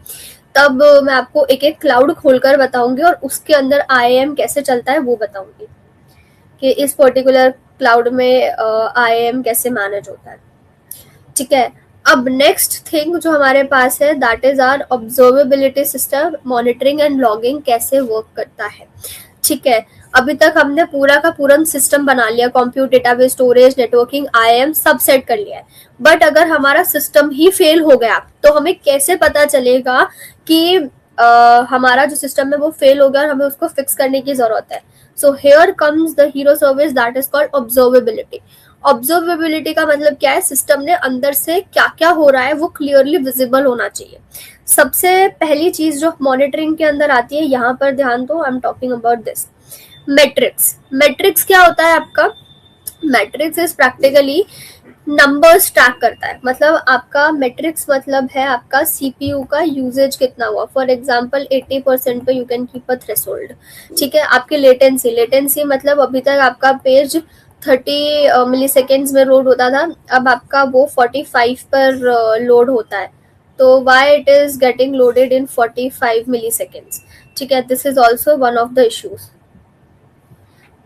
तब मैं आपको एक एक क्लाउड खोलकर बताऊंगी और उसके अंदर IAM कैसे चलता है वो बताऊंगी कि इस पर्टिकुलर क्लाउड में IAM कैसे मैनेज होता है. ठीक है, अब नेक्स्ट थिंग जो हमारे पास है that is our observability system. Monitoring and logging कैसे वर्क करता है. ठीक है, अभी तक हमने पूरा का पूरा सिस्टम बना लिया. Compute, database, storage, networking, IAM सब सेट कर लिया है. बट अगर हमारा सिस्टम ही फेल हो गया तो हमें कैसे पता चलेगा कि हमारा जो सिस्टम है वो फेल हो गया और हमें उसको फिक्स करने की जरूरत है. So here comes the hero service that is called observability. Observability का मतलब क्या है? सिस्टम ने अंदर से क्या क्या हो रहा है वो क्लियरली विजिबल होना चाहिए. सबसे पहली चीज जो मॉनिटरिंग के अंदर आती है, यहाँ पर ध्यान दो, I am talking about this. Matrix. Matrix क्या होता है आपका? Matrix is practically numbers track करता है. मतलब आपका मैट्रिक्स मतलब है आपका CPU का यूजेज कितना हुआ. फॉर एग्जांपल 80% पे you can keep a threshold. ठीक है, आपकी लेटेंसी. लेटेंसी मतलब अभी तक आपका पेज 30 मिली सेकेंड्स में लोड होता था, अब आपका वो 45 पर लोड होता है. तो why it is getting loaded in 45 milliseconds. ठीक है, this is also one of the issues.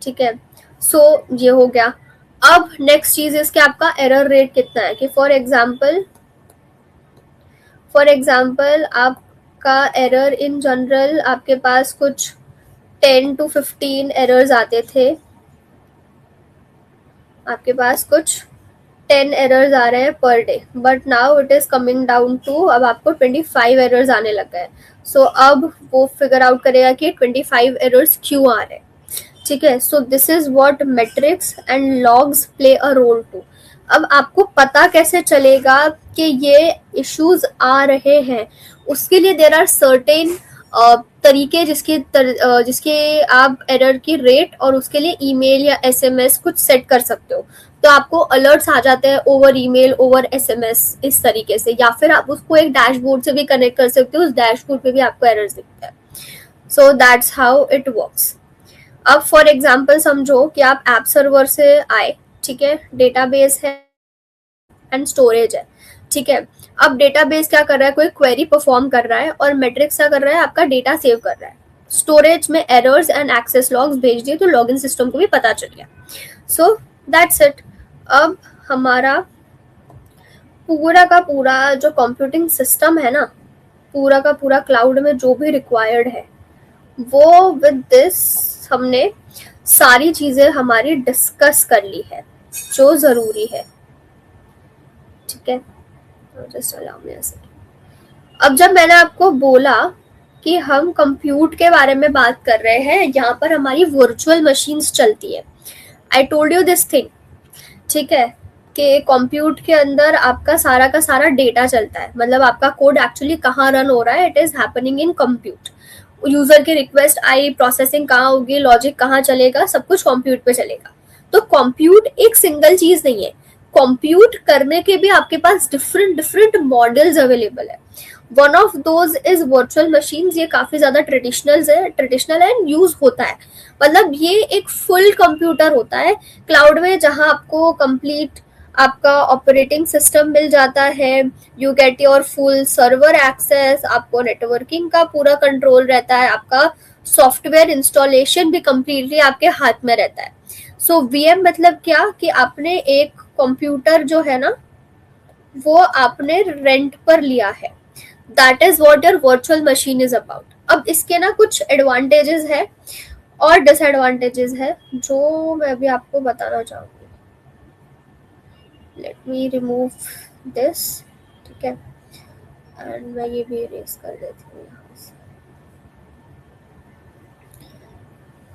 ठीक है, सो ये हो गया. अब नेक्स्ट चीज इज कि आपका एरर रेट कितना है. कि फॉर एग्जाम्पल आपका एरर इन जनरल आपके पास कुछ 10 to 15 एरर्स आते थे. आपके पास कुछ 10 एरर्स आ रहे हैं per day, but now it is coming down to, अब आपको 25 एरर्स आने लग गए. सो अब वो फिगर आउट करेगा कि 25 एरर्स क्यों आ रहे हैं. ठीक है, so this is what metrics and logs play a role to. अब आपको पता कैसे चलेगा कि ये इश्यूज आ रहे हैं? उसके लिए देयर आर सर्टेन तरीके जिसके आप एरर की रेट और उसके लिए ईमेल या एसएमएस कुछ सेट कर सकते हो, तो आपको अलर्ट्स आ जाते हैं ओवर ईमेल, ओवर एसएमएस, इस तरीके से। या फिर आप उसको एक डैशबोर्ड से भी कनेक्ट कर सकते हो, उस डैशबोर्ड पे भी आपको एरर्स दिखता है। So that's how it works. अब फॉर एग्जाम्पल समझो कि आप ऐप सर्वर से आए, ठीक है, डेटाबेस है एंड स्टोरेज है, ठीक है। अब डेटाबेस क्या कर रहा है, कोई क्वेरी परफॉर्म कर रहा है, और मैट्रिक्स क्या कर रहा है, आपका डेटा सेव कर रहा है। स्टोरेज में एरर्स एंड एक्सेस लॉग्स भेज दिए, तो लॉगिन सिस्टम को भी पता चल गया। So that's it. अब हमारा पूरा का पूरा जो कंप्यूटिंग सिस्टम है ना, पूरा का पूरा क्लाउड में जो भी रिक्वायर्ड है, वो विद दिस हमने सारी चीजें हमारी डिस्कस कर ली है जो जरूरी है, ठीक है। Just allow me a second. अब जब मैंने आपको बोला कि हम कंप्यूट के बारे में बात कर रहे हैं, यहाँ पर हमारी वर्चुअल मशीन्स चलती है। I told you this thing, ठीक है, कि कंप्यूट के अंदर आपका सारा का सारा डेटा चलता है, मतलब आपका कोड एक्चुअली कहाँ रन हो रहा है, it is happening in compute. User की रिक्वेस्ट आई, प्रोसेसिंग कहाँ होगी, लॉजिक कहाँ चलेगा, सब कुछ कंप्यूट पे चलेगा। तो कंप्यूट एक सिंगल चीज नहीं है, कंप्यूट करने के भी आपके पास डिफरेंट डिफरेंट मॉडल्स अवेलेबल है। One of those is virtual machines. ये काफी ज्यादा ट्रेडिशनल एंड यूज होता है। मतलब ये एक फुल कंप्यूटर होता है क्लाउड में, जहां आपको कंप्लीट आपका ऑपरेटिंग सिस्टम मिल जाता है, you get your full server access, आपको नेटवर्किंग का पूरा कंट्रोल रहता है, आपका सॉफ्टवेयर इंस्टॉलेशन भी कंप्लीटली आपके हाथ में रहता है। सो वीएम मतलब क्या, कि आपने एक कंप्यूटर जो है ना, वो आपने रेंट पर लिया है। That is what your virtual machine is about. अब इसके ना कुछ एडवांटेजेस है और डिसएडवांटेजेस है, जो मैं अभी आपको बताना चाहूंगी। लेट मी रिमूव दिस, ठीक है, एंड मैं ये भी इरेज कर देती हूँ यहाँ से,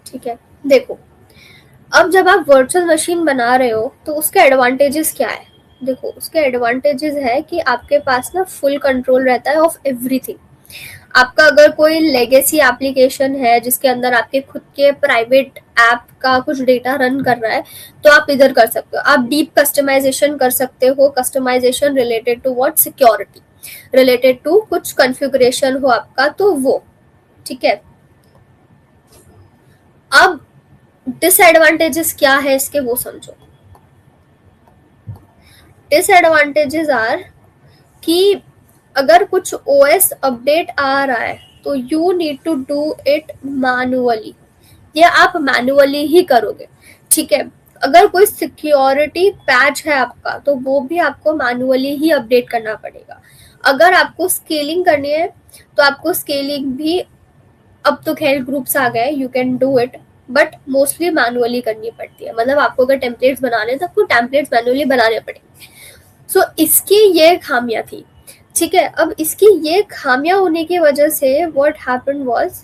ठीक है। देखो, अब जब आप वर्चुअल मशीन बना रहे हो तो उसके एडवांटेजेस क्या है। देखो, उसके एडवांटेजेस है कि आपके पास ना फुल कंट्रोल रहता है ऑफ एवरीथिंग। आपका अगर कोई लेगेसी एप्लीकेशन है जिसके अंदर आपके खुद के प्राइवेट ऐप का कुछ डेटा रन कर रहा है, तो आप इधर कर सकते हो। आप डीप कस्टमाइजेशन कर सकते हो, customization related to what, security related to कुछ कॉन्फ़िगरेशन हो आपका, तो वो, ठीक है। अब डिसएडवांटेजेस क्या है इसके, वो समझो। डिसएडवांटेजेस आर कि अगर कुछ ओएस अपडेट आ रहा है तो you need to do it manually, या आप मैनुअली ही करोगे, ठीक है। अगर कोई सिक्योरिटी पैच है आपका, तो वो भी आपको मैनुअली ही अपडेट करना पड़ेगा। अगर आपको स्केलिंग करनी है तो आपको स्केलिंग भी, अब तो खैर ग्रुप्स आ गए, you can do it, but mostly manually करनी पड़ती है। मतलब आपको अगर टेम्पलेट्स बनाने तो आपको टेम्पलेट्स मैनुअली बनाने पड़ेंगे। सो इसकी ये खामियां थी, ठीक है। अब इसकी ये खामियां होने की वजह से व्हाट हैपेंड वाज,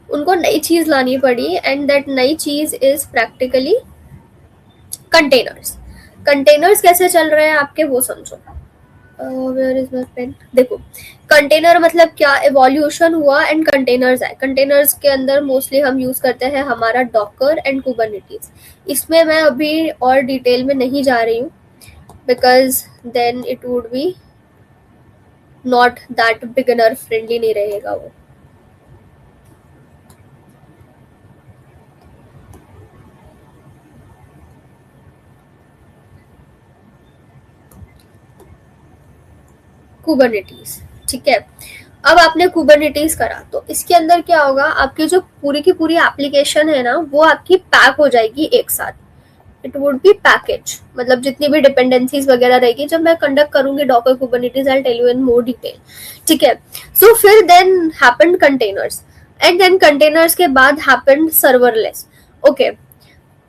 उनको नई चीज लानी पड़ी, एंड दैट नई चीज इज प्रैक्टिकली कंटेनर्स। कंटेनर्स कैसे चल रहे हैं आपके, वो समझो। Where is my pain. देखो, कंटेनर मतलब क्या, एवोल्यूशन हुआ एंड कंटेनर्स आए। कंटेनर्स के अंदर मोस्टली हम यूज करते हैं हमारा डॉकर एंड कुबरनेटिस। इसमें मैं अभी और डिटेल में नहीं जा रही हूँ, because then it would be not that beginner friendly, नहीं रहेगा वो। कुबरनेटिस, ठीक है। अब आपने कुबरनेटिस करा तो इसके अंदर क्या होगा, आपकी जो पूरी की पूरी एप्लीकेशन है ना, वो आपकी पैक हो जाएगी एक साथ। इट वुड बी पैकेज, मतलब जितनी भी डिपेंडेंसीज वगैरह रहेगी, जब मैं कंडक्ट करूंगी Docker Kubernetes, I will tell you in more detail, ठीक है। सो फिर then happened containers, and then containers के बाद हैपेंड सर्वरलेस। ओके,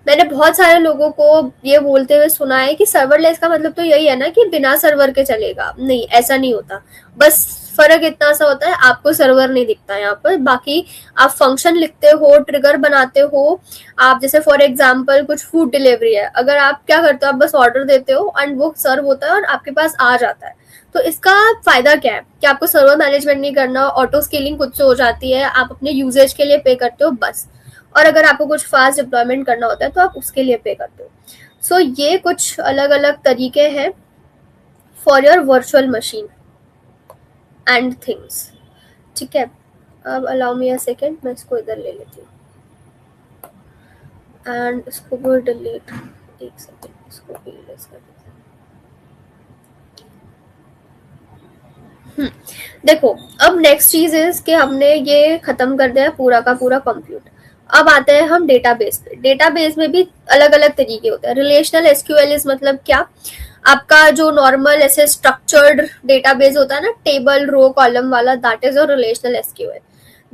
मैंने बहुत सारे लोगों को ये बोलते हुए सुना है कि सर्वरलेस का मतलब तो यही है ना कि बिना सर्वर के चलेगा। नहीं, ऐसा नहीं होता। बस फर्क इतना सा होता है, आपको सर्वर नहीं दिखता यहाँ पर, बाकी आप फंक्शन लिखते हो, ट्रिगर बनाते हो। आप जैसे फॉर एग्जांपल कुछ फूड डिलीवरी है, अगर आप क्या करते हो, आप बस ऑर्डर देते हो एंड वो सर्व होता है और आपके पास आ जाता है। तो इसका फायदा क्या है कि आपको सर्वर मैनेजमेंट नहीं करना, ऑटो स्केलिंग खुद से हो जाती है, आप अपने यूजेज के लिए पे करते हो बस। और अगर आपको कुछ फास्ट डिप्लॉयमेंट करना होता है तो आप उसके लिए पे करते हो। सो ये कुछ अलग अलग तरीके हैं for your virtual machine and things. ठीक है, अब अलाउ मी अ सेकेंड, मैं इसको इधर ले लेती हूँ एंड इसको भी डिलीट, एक सेकेंड, इसको भी इरेज कर देती हूँ। देखो, अब नेक्स्ट चीज इज कि हमने ये खत्म कर दिया पूरा का पूरा कंप्यूट। अब आते हैं हम डेटाबेस पे। डेटाबेस में भी अलग अलग तरीके होते हैं। रिलेशनल एसक्यूएल इज मतलब क्या, आपका जो नॉर्मल ऐसे स्ट्रक्चर्ड डेटाबेस होता है ना, टेबल रो कॉलम वाला, that is a relational SQL.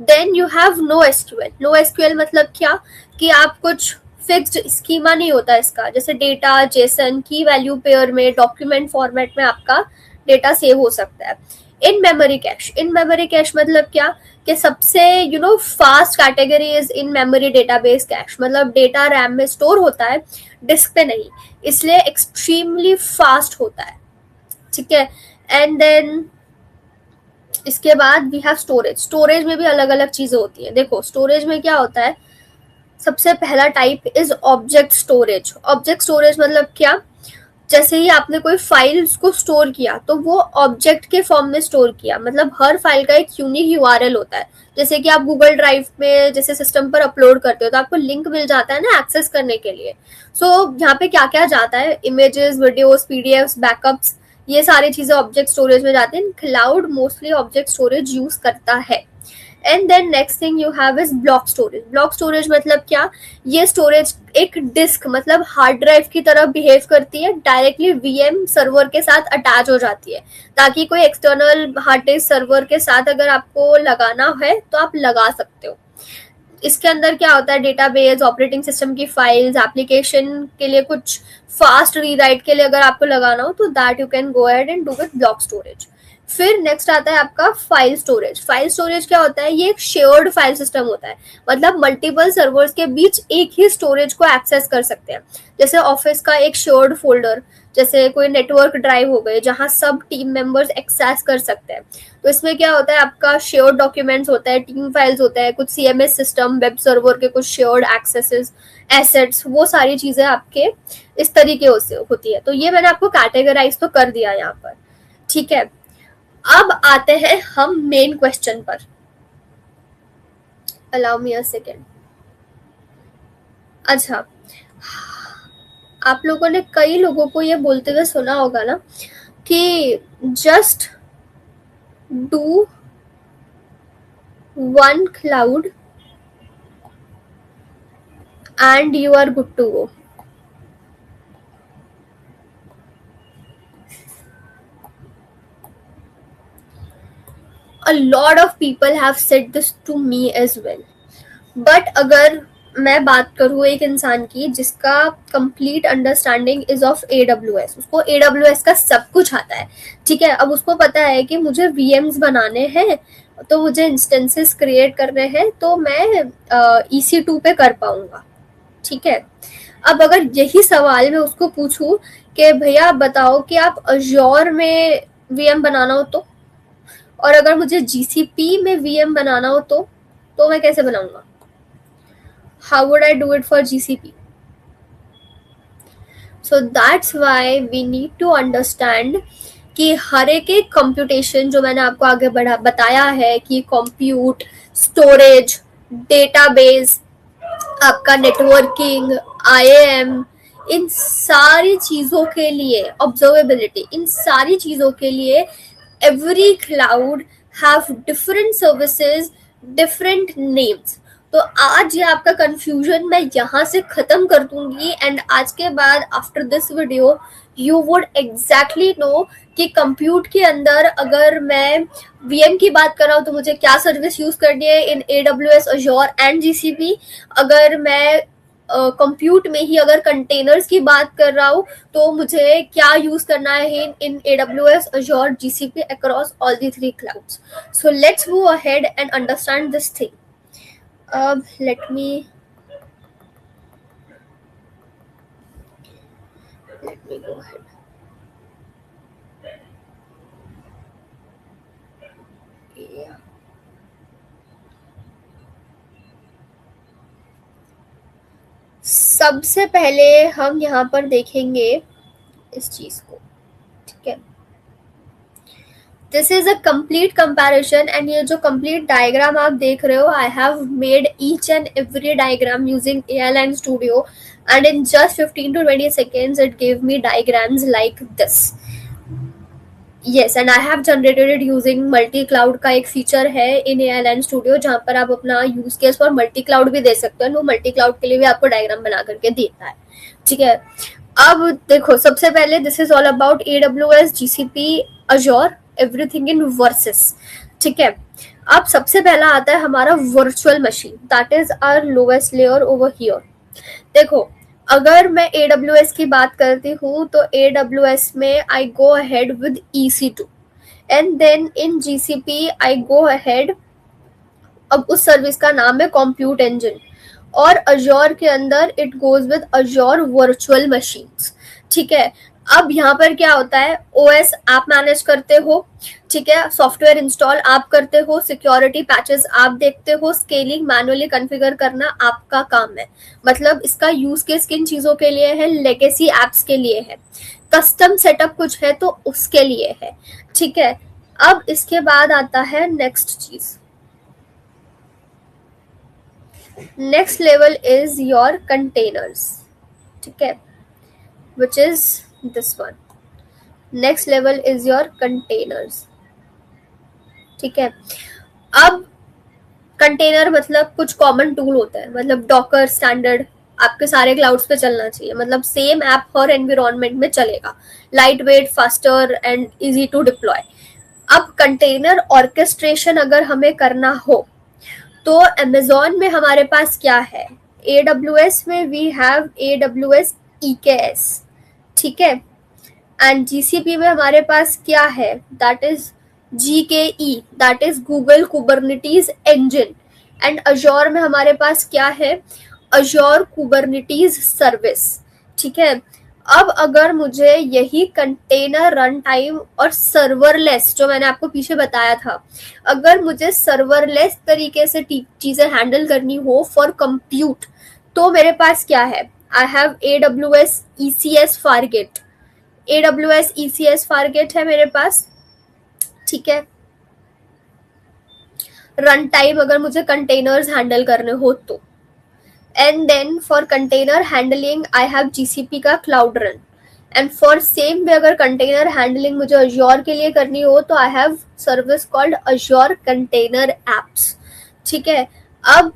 Then you have no SQL. No SQL मतलब क्या कि आप कुछ फिक्स्ड स्कीमा नहीं होता इसका, जैसे डेटा जेसन की वैल्यू पेयर में डॉक्यूमेंट फॉर्मेट में आपका डेटा सेव हो सकता है। In memory cache, in memory cache मतलब क्या कि सबसे fast category is in memory database cash, मतलब डेटा रैम में स्टोर होता है, डिस्क पे नहीं, इसलिए एक्सट्रीमली फास्ट होता है। ठीक है, एंड देन इसके बाद वी हैव स्टोरेज। स्टोरेज में भी अलग अलग चीजें होती है। देखो, स्टोरेज में क्या होता है, सबसे पहला type is object storage. Object storage मतलब क्या, जैसे ही आपने कोई फाइल्स को स्टोर किया तो वो ऑब्जेक्ट के फॉर्म में स्टोर किया, मतलब हर फाइल का एक यूनिक यूआरएल होता है। जैसे कि आप गूगल ड्राइव में जैसे सिस्टम पर अपलोड करते हो तो आपको लिंक मिल जाता है ना एक्सेस करने के लिए। सो यहाँ पे क्या क्या जाता है, इमेजेस, वीडियोस, पीडीएफ्स, बैकअप्स, ये सारी चीजें ऑब्जेक्ट स्टोरेज में जाती हैं। Cloud mostly object storage use करता है। And then next thing you have is block storage. Block storage मतलब क्या, ये स्टोरेज एक डिस्क मतलब हार्ड ड्राइव की तरह बिहेव करती है, डायरेक्टली वीएम सर्वर के साथ अटैच हो जाती है, ताकि कोई एक्सटर्नल हार्ड डिस्क सर्वर के साथ अगर आपको लगाना है तो आप लगा सकते हो। इसके अंदर क्या होता है, डेटाबेस, ऑपरेटिंग सिस्टम की फाइल्स, एप्लीकेशन के लिए कुछ फास्ट रीराइट के लिए अगर आपको लगाना हो तो that you can go ahead and do with block storage. फिर नेक्स्ट आता है आपका फाइल स्टोरेज। फाइल स्टोरेज क्या होता है, ये एक शेयर्ड फाइल सिस्टम होता है, मतलब मल्टीपल सर्वर्स के बीच एक ही स्टोरेज को एक्सेस कर सकते हैं। जैसे ऑफिस का एक शेयर्ड फोल्डर, जैसे कोई नेटवर्क ड्राइव हो गए जहां सब टीम मेंबर्स एक्सेस कर सकते हैं। तो इसमें क्या होता है, आपका शेयर्ड डॉक्यूमेंट्स होता है, टीम फाइल्स होता है, कुछ सीएमएस सिस्टम, वेब सर्वर के कुछ शेयर्ड एक्सेसेस, एसेट्स, वो सारी चीजें आपके इस तरीके से होती है। तो ये मैंने आपको कैटेगराइज तो कर दिया यहाँ पर। ठीक है, अब आते हैं हम मेन क्वेश्चन पर। Allow me a second. अच्छा, आप लोगों ने कई लोगों को ये बोलते हुए सुना होगा ना कि just do one cloud and you are good to go. A lot of people have said this to me as well. But अगर मैं बात करूँ एक इंसान की जिसका complete understanding is of AWS, उसको AWS का सब कुछ आता है। ठीक है, अब उसको पता है कि मुझे VMs बनाने हैं, तो मुझे इंस्टेंसेस क्रिएट करने हैं, तो मैं EC2 पे कर पाऊंगा। ठीक है, अब अगर यही सवाल मैं उसको पूछूं कि भैया बताओ कि आप अज्योर में VM बनाना हो तो, और अगर मुझे GCP में VM बनाना हो तो मैं कैसे बनाऊंगा? How would I do it for GCP? So that's why we need to understand कि हर एक कंप्यूटेशन जो मैंने आपको आगे बताया है कि कंप्यूट, स्टोरेज, डेटाबेस, आपका नेटवर्किंग, IAM, इन सारी चीजों के लिए, ऑब्जर्वेबिलिटी, इन सारी चीजों के लिए every cloud have different services, different names. तो आज ये आपका कंफ्यूजन मैं यहाँ से खत्म कर दूंगी एंड आज के बाद after this video you would exactly know कि कंप्यूट के अंदर अगर मैं VM की बात कर रहा हूँ तो मुझे क्या सर्विस यूज करनी है इन AWS, Azure एंड GCP। अगर मैं कंप्यूट में ही अगर कंटेनर्स की बात कर रहा हूँ तो मुझे क्या यूज करना है इन AWS, Azure, GCP across all the three clouds. So let's move ahead and understand this thing. Let me go ahead. Yeah. सबसे पहले हम यहाँ पर देखेंगे इस चीज को, ठीक है. This is a complete comparison and ये जो कंप्लीट डायग्राम आप देख रहे हो, I have made each and every diagram using ALN Studio and in just 15 to 20 seconds it gave me diagrams like this. Yes, and I have generated it using multi cloud का एक feature है in ALN Studio जहाँ पर आप अपना use case for multi cloud भी दे सकते हो. मल्टी क्लाउड के लिए भी आपको डायग्राम बना करके देता है, ठीक है. अब देखो, सबसे पहले this is all about AWS, GCP, Azure, everything in versus, ठीक है. अब सबसे पहला आता है हमारा virtual machine, that is our lowest layer over here. देखो, अगर मैं AWS की बात करती हूँ तो AWS में I go ahead with EC2 and then in GCP I go ahead, अब उस सर्विस का नाम है कंप्यूट इंजन, और अजोर के अंदर it goes with Azure virtual machines, ठीक है. अब यहाँ पर क्या होता है, OS आप मैनेज करते हो, ठीक है, सॉफ्टवेयर इंस्टॉल आप करते हो, सिक्योरिटी पैचेस आप देखते हो, स्केलिंग मैनुअली कॉन्फ़िगर करना आपका काम है. मतलब इसका यूज केस किन चीजों के लिए है, लेगेसी एप्स के लिए है, कस्टम सेटअप कुछ है तो उसके लिए है, ठीक है. अब इसके बाद आता है नेक्स्ट चीज. Next level is your containers, ठीक है, which is this one. Next level is your containers, ठीक है. अब कंटेनर मतलब कुछ कॉमन टूल होता है, मतलब डॉकर स्टैंडर्ड आपके सारे क्लाउड्स पे चलना चाहिए, मतलब सेम ऐप हर एनवायरनमेंट में चलेगा, lightweight, faster and easy to deploy. अब कंटेनर ऑर्केस्ट्रेशन अगर हमें करना हो तो अमेजोन में हमारे पास क्या है, AWS में वी हैव AWS EKS, ठीक है. एंड GCP में हमारे पास क्या है, that is GKE, that is Google Kubernetes engine. And Azure में हमारे पास क्या है, अजोर कुबरनिटीज सर्विस, ठीक है. अब अगर मुझे यही कंटेनर रन टाइम और सर्वरलेस, जो मैंने आपको पीछे बताया था, अगर मुझे सर्वरलेस तरीके से चीजें हैंडल करनी हो फॉर कंप्यूट, तो मेरे पास क्या है, आई have AWS ECS Fargate. AWS ECS Fargate है मेरे पास, ठीक है. रन टाइम अगर मुझे कंटेनर्स हैंडल करने हो तो, and then for container handling I have GCP का cloud run. And for same way अगर कंटेनर हैंडलिंग मुझे अजोर के लिए करनी हो तो I have service called Azure container apps, ठीक है. अब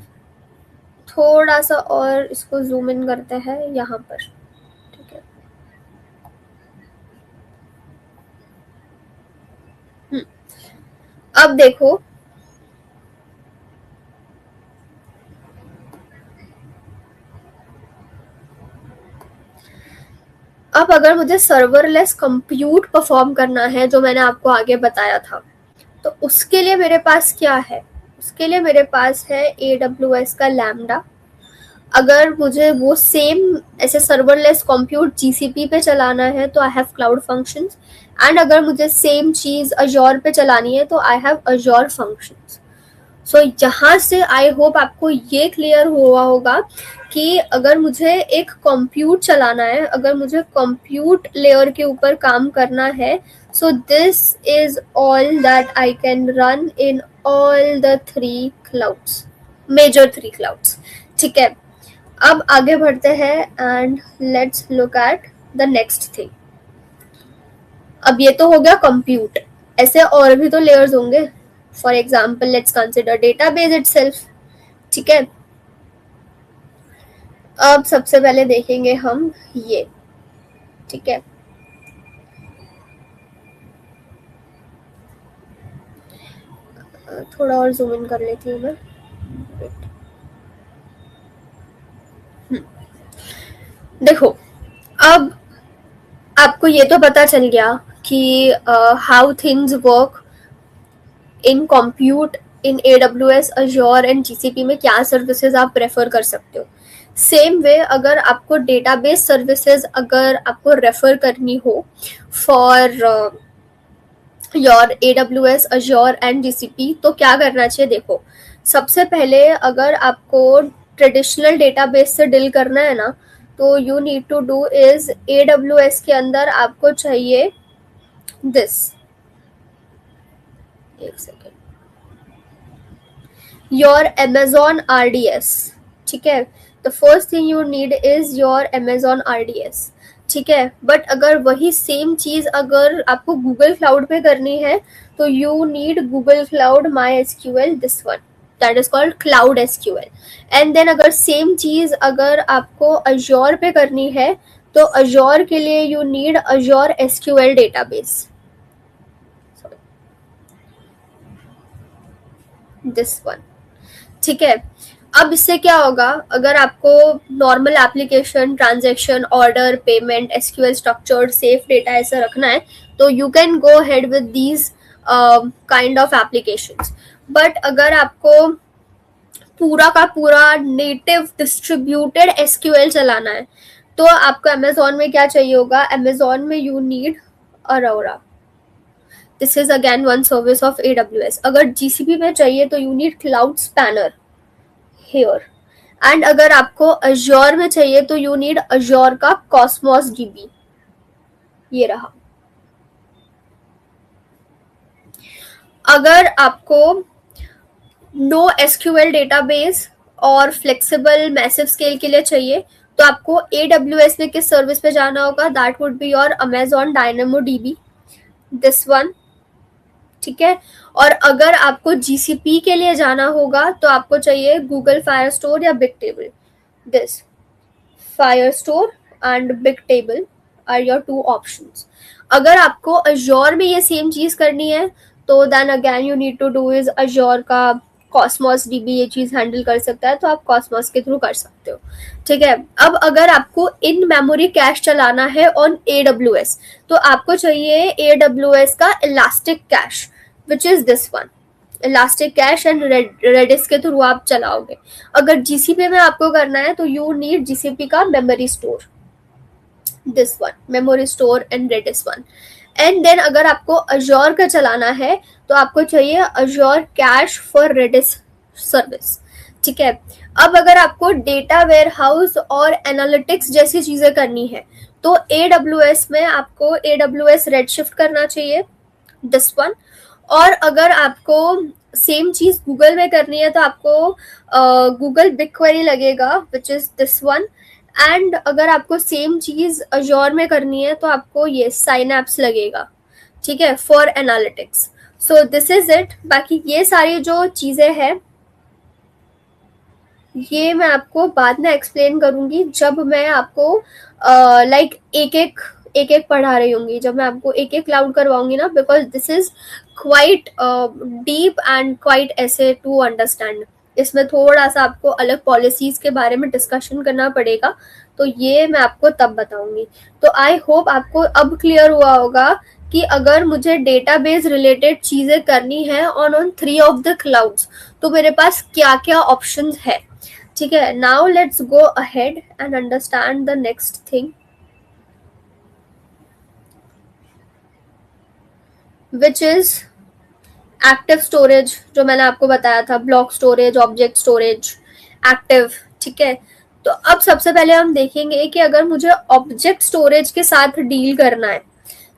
थोड़ा सा और इसको जूम इन करते हैं यहाँ पर, ठीक है. अब देखो, अब अगर मुझे सर्वरलेस कंप्यूट परफॉर्म करना है, जो मैंने आपको आगे बताया था, तो उसके लिए मेरे पास क्या है, उसके लिए मेरे पास है AWS का लैम्डा. अगर मुझे वो सेम ऐसे सर्वरलेस कंप्यूट GCP पे चलाना है तो I have cloud functions. And अगर मुझे सेम चीज अजोर पे चलानी है तो आई हैव अजोर फंक्शंस. सो यहाँ से आई होप आपको ये क्लियर हुआ होगा कि अगर मुझे एक कंप्यूट चलाना है, अगर मुझे कंप्यूट लेयर के ऊपर काम करना है, so this is all that I can run in all the 3 clouds, major 3 clouds, ठीक है. अब आगे बढ़ते हैं and let's look at the next thing. अब ये तो हो गया कंप्यूट, ऐसे और भी तो लेयर्स होंगे. For example let's consider database itself, ठीक है. अब सबसे पहले देखेंगे हम ये, ठीक है. थोड़ा और जूम इन कर लेती हूँ मैं. देखो, अब आपको ये तो पता चल गया कि how things work in compute in AWS, Azure and GCP में क्या सर्विसेज आप प्रेफर कर सकते हो. सेम वे अगर आपको डेटाबेस सर्विसेज अगर आपको रेफर करनी हो for your AWS, Azure and GCP, तो क्या करना चाहिए. देखो, सबसे पहले अगर आपको ट्रेडिशनल डेटाबेस से डील करना है ना, तो you need to do is AWS के अंदर आपको चाहिए दिस. एक सेकेंड. Your Amazon RDS. ठीक है, the first thing you need is your Amazon RDS. ठीक है, बट अगर वही सेम चीज अगर आपको गूगल क्लाउड पे करनी है, तो you need Google cloud MySQL, this one, that is called cloud SQL. And then अगर सेम चीज अगर आपको Azure पे करनी है, तो Azure के लिए you need Azure SQL database, this one. ठीक है, अब इससे क्या होगा, अगर आपको normal application, transaction, order, payment, SQL structured safe data ऐसा रखना है, तो you can go head with these kind of applications. But अगर आपको पूरा का पूरा नेटिव डिस्ट्रीब्यूटेड SQL चलाना है, तो आपको अमेजोन में क्या चाहिए होगा. अमेजोन में you need Arora. This is again one service of AWS. अगर GCP में चाहिए तो you need cloud spanner here. And अगर आपको Azure में चाहिए तो यू नीड Azure का Cosmos DB. ये रहा. अगर आपको नो SQL डेटाबेस और फ्लेक्सिबल मैसिव स्केल के लिए चाहिए, तो आपको AWS में किस सर्विस पे जाना होगा. That would be your Amazon DynamoDB, this one. ठीक है, और अगर आपको GCP के लिए जाना होगा तो आपको चाहिए गूगल फायरस्टोर या Bigtable. This Firestore and Bigtable are your two options. अगर आपको Azure में ये सेम चीज करनी है, तो then again you need to do is Azure का Cosmos DB ये चीज हैंडल कर सकता है, तो आप Cosmos के थ्रू कर सकते हो. ठीक है, अब अगर आपको इन मेमोरी कैश चलाना है ऑन AWS, तो आपको चाहिए AWS का elastic cache, which is this one. Elastic cache and Redis के थ्रू आप चलाओगे. अगर GCP में आपको करना है, तो यू नीड GCP का memory store, this one, memory store and Redis one. And then अगर आपको Azure का चलाना है, तो आपको चाहिए Azure cache for Redis service. ठीक है, अब अगर आपको डेटा वेयर हाउस और एनालिटिक्स जैसी चीजें करनी है, तो AWS में आपको AWS Redshift करना चाहिए, दिस वन. और अगर आपको सेम चीज गूगल में करनी है, तो आपको गूगल BigQuery लगेगा, विच इज दिस वन. एंड अगर आपको सेम चीज Azure में करनी है, तो आपको ये Synapse लगेगा. ठीक है, for analytics. So this is it. बाकी ये सारी जो चीजें हैं, ये मैं आपको बाद में एक्सप्लेन करूंगी जब मैं आपको लाइक एक एक पढ़ा रही होंगी, जब मैं आपको एक एक क्लाउड करवाऊंगी ना, because this is quite deep and quite ऐसे टू अंडरस्टैंड. इसमें थोड़ा सा आपको अलग पॉलिसीज के बारे में डिस्कशन करना पड़ेगा, तो ये मैं आपको तब बताऊंगी. तो आई होप आपको अब क्लियर हुआ होगा कि अगर मुझे डेटाबेस रिलेटेड चीजें करनी है ऑन 3 ऑफ द क्लाउड्स, तो मेरे पास क्या क्या ऑप्शंस है. ठीक है, now let's go ahead and understand the next thing, which is active storage. जो मैंने आपको बताया था, block storage, object storage, active. ठीक है, तो अब सबसे पहले हम देखेंगे कि अगर मुझे ऑब्जेक्ट स्टोरेज के साथ डील करना है,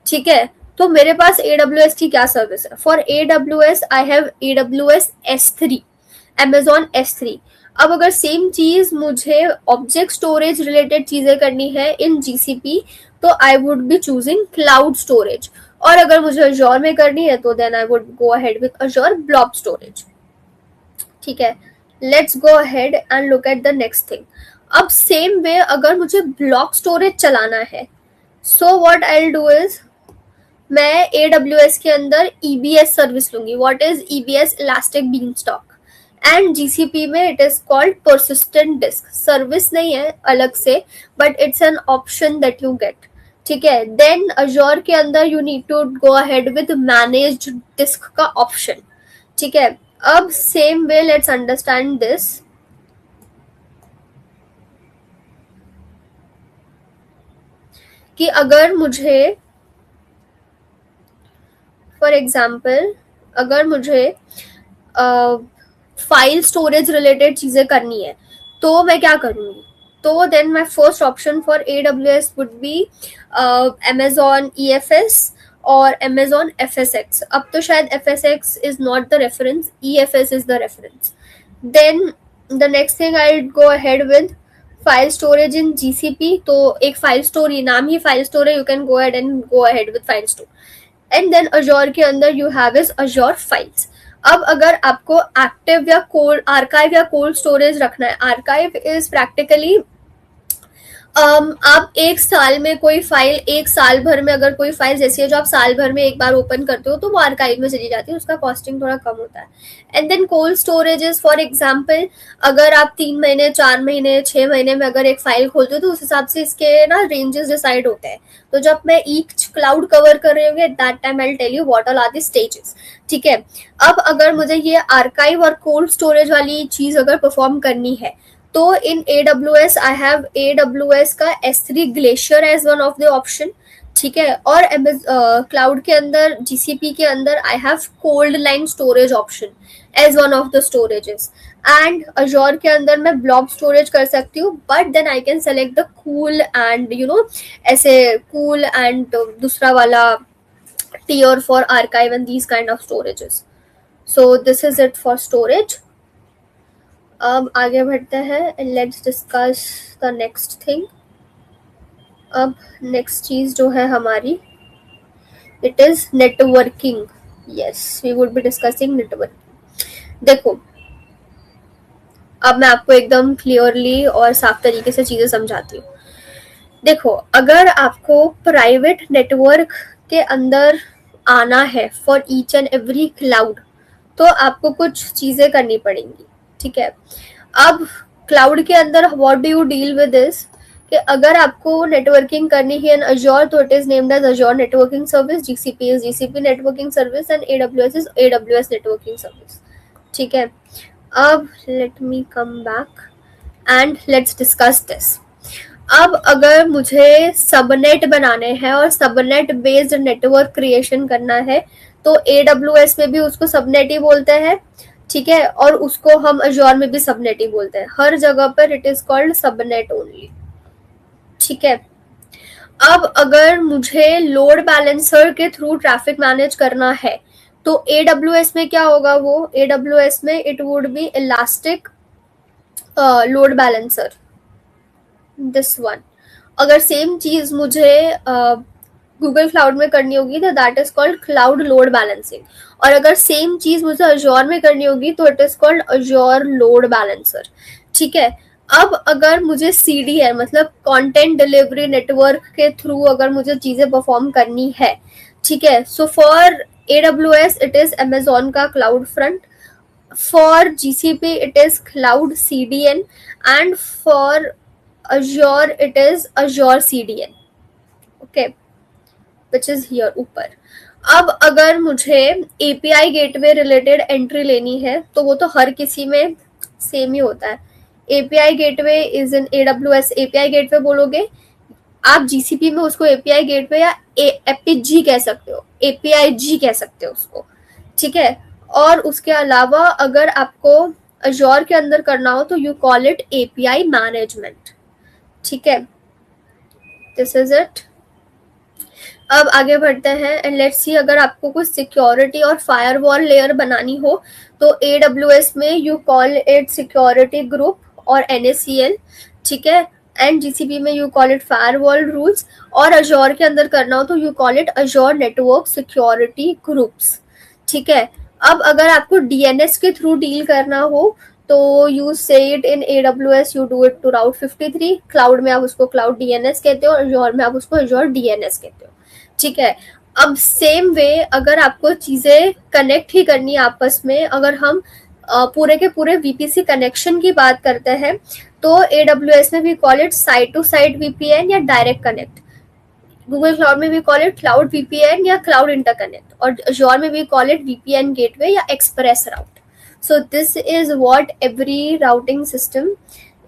ठीक है, तो मेरे पास AWS की क्या सर्विस है. For AWS I have AWS S3, Amazon S3. अब अगर सेम चीज मुझे ऑब्जेक्ट स्टोरेज रिलेटेड चीजें करनी है इन GCP, तो I would be choosing cloud storage. और अगर मुझे Azure में करनी है, तो then I would go ahead with Azure blob storage. ठीक है, let's go ahead and look at the next thing. अब सेम वे अगर मुझे ब्लॉक स्टोरेज चलाना है, so what I will do is, मैं AWS के अंदर EBS सर्विस लूंगी. What is EBS? Elastic beanstalk. And GCP में it is called persistent disk, service नहीं है अलग से, but it's an option that you get, ठीक है। देन अजोर के अंदर you need to go ahead with managed disk का ऑप्शन, ठीक है। अब same way let's understand this कि अगर मुझे फॉर एग्जाम्पल अगर मुझे फाइल स्टोरेज रिलेटेड चीजें करनी है तो मैं क्या करूंगी, तो then my first option for AWS would be Amazon EFS और Amazon FSX। अब तो शायद FSX is not the reference, EFS is the reference. Then the next thing I go ahead with file storage in GCP, तो एक file store, नाम ही file store है, you can go ahead and go ahead with file store. And then Azure के अंदर you have is Azure files. अब अगर आपको एक्टिव या कोल्ड आर्काइव या कोल्ड स्टोरेज रखना है, आर्काइव इज प्रैक्टिकली आप एक साल में कोई फाइल, एक साल भर में अगर कोई फाइल जैसी है जो आप साल भर में एक बार ओपन करते हो तो वो आर्काइव में चली जाती है, उसका कॉस्टिंग थोड़ा कम होता है। And then cold storages for example अगर आप 3 महीने 4 महीने 6 महीने में अगर एक फाइल खोलते हो तो उस हिसाब से इसके ना रेंजेस डिसाइड होते हैं। तो जब मैं ईच क्लाउड कवर कर रही हूँ at that time I will tell you what are the stages, ठीक है। अब अगर मुझे ये आर्काइव और कोल्ड स्टोरेज वाली चीज अगर परफॉर्म करनी है तो in AWS I have AWS का S3 glacier as one of the option, ठीक है। और क्लाउड के अंदर GCP के अंदर I have cold line storage option as one of the storages. And Azure के अंदर मैं ब्लॉब स्टोरेज कर सकती हूँ, but then I can select the cool and you know ऐसे कूल एंड दूसरा वाला tier for archive and these kind of storages. So this is it for storage. अब आगे बढ़ते हैं, let's discuss the next thing. अब next चीज जो है हमारी, it is networking. Yes, we would be discussing networking. देखो अब मैं आपको एकदम क्लियरली और साफ तरीके से चीजें समझाती हूँ। देखो अगर आपको प्राइवेट नेटवर्क के अंदर आना है for each and every cloud तो आपको कुछ चीजें करनी पड़ेंगी, ठीक है। अब क्लाउड के अंदर what do you deal with this कि अगर आपको नेटवर्किंग करनी है इन अजोर तो it is named as Azure networking service, GCP is GCP networking service and AWS is AWS networking service, ठीक है। अब let me come back and let's discuss this. अब अगर मुझे सबनेट बनाने हैं और सबनेट बेस्ड नेटवर्क क्रिएशन करना है तो AWS में भी उसको सबनेट ही बोलते हैं, ठीक है, और उसको हम अजोर में भी सबनेट ही बोलते हैं। हर जगह पर it is called subnet only, ठीक है। अब अगर मुझे लोड बैलेंसर के थ्रू ट्रैफिक मैनेज करना है तो AWS में क्या होगा, वो AWS में it would B elastic load balancer, this one. अगर सेम चीज मुझे गूगल क्लाउड में करनी होगी तो that is called cloud load balancing, और अगर सेम चीज मुझे अजोर में करनी होगी तो it is called Azure load balancer, ठीक है। अब अगर मुझे CDN मतलब कंटेंट डिलीवरी नेटवर्क के थ्रू अगर मुझे चीजें परफॉर्म करनी है, ठीक है, so for AWS it is Amazon का CloudFront, for GCP it is cloud CDN and for Azure it is Azure CDN, okay, which is here ऊपर। अब अगर मुझे API गेटवे रिलेटेड एंट्री लेनी है तो वो तो हर किसी में सेम ही होता है। API gateway is in AWS API gateway बोलोगे आप, GCP में उसको API गेटवे या APG कह सकते हो, APIG कह सकते हो उसको, ठीक है। और उसके अलावा अगर आपको अजोर के अंदर करना हो तो you call it API management, ठीक है। This is it. अब आगे बढ़ते हैं एंड लेट्स सी अगर आपको कुछ सिक्योरिटी और फायरवॉल लेयर बनानी हो तो AWS में you call it security group और NACL, ठीक है। एंड GCP में you call it firewall rules, और अजोर के अंदर करना हो तो you call it Azure network security groups, ठीक है। अब अगर आपको DNS के थ्रू डील करना हो तो you say it in AWS you do it to route 53, cloud में आप उसको क्लाउड DNS कहते हो, अजोर में आप उसको अजोर DNS कहते हो, ठीक है। अब सेम वे अगर आपको चीजें कनेक्ट ही करनी है आपस में, अगर हम पूरे के पूरे वीपीसी कनेक्शन की बात करते हैं तो AWS में we call it site to site VPN या डायरेक्ट कनेक्ट, गूगल क्लाउड में we call it cloud VPN या क्लाउड इंटरकनेक्ट, और अज़ूर में we call it VPN gateway या express route. So this is what every routing system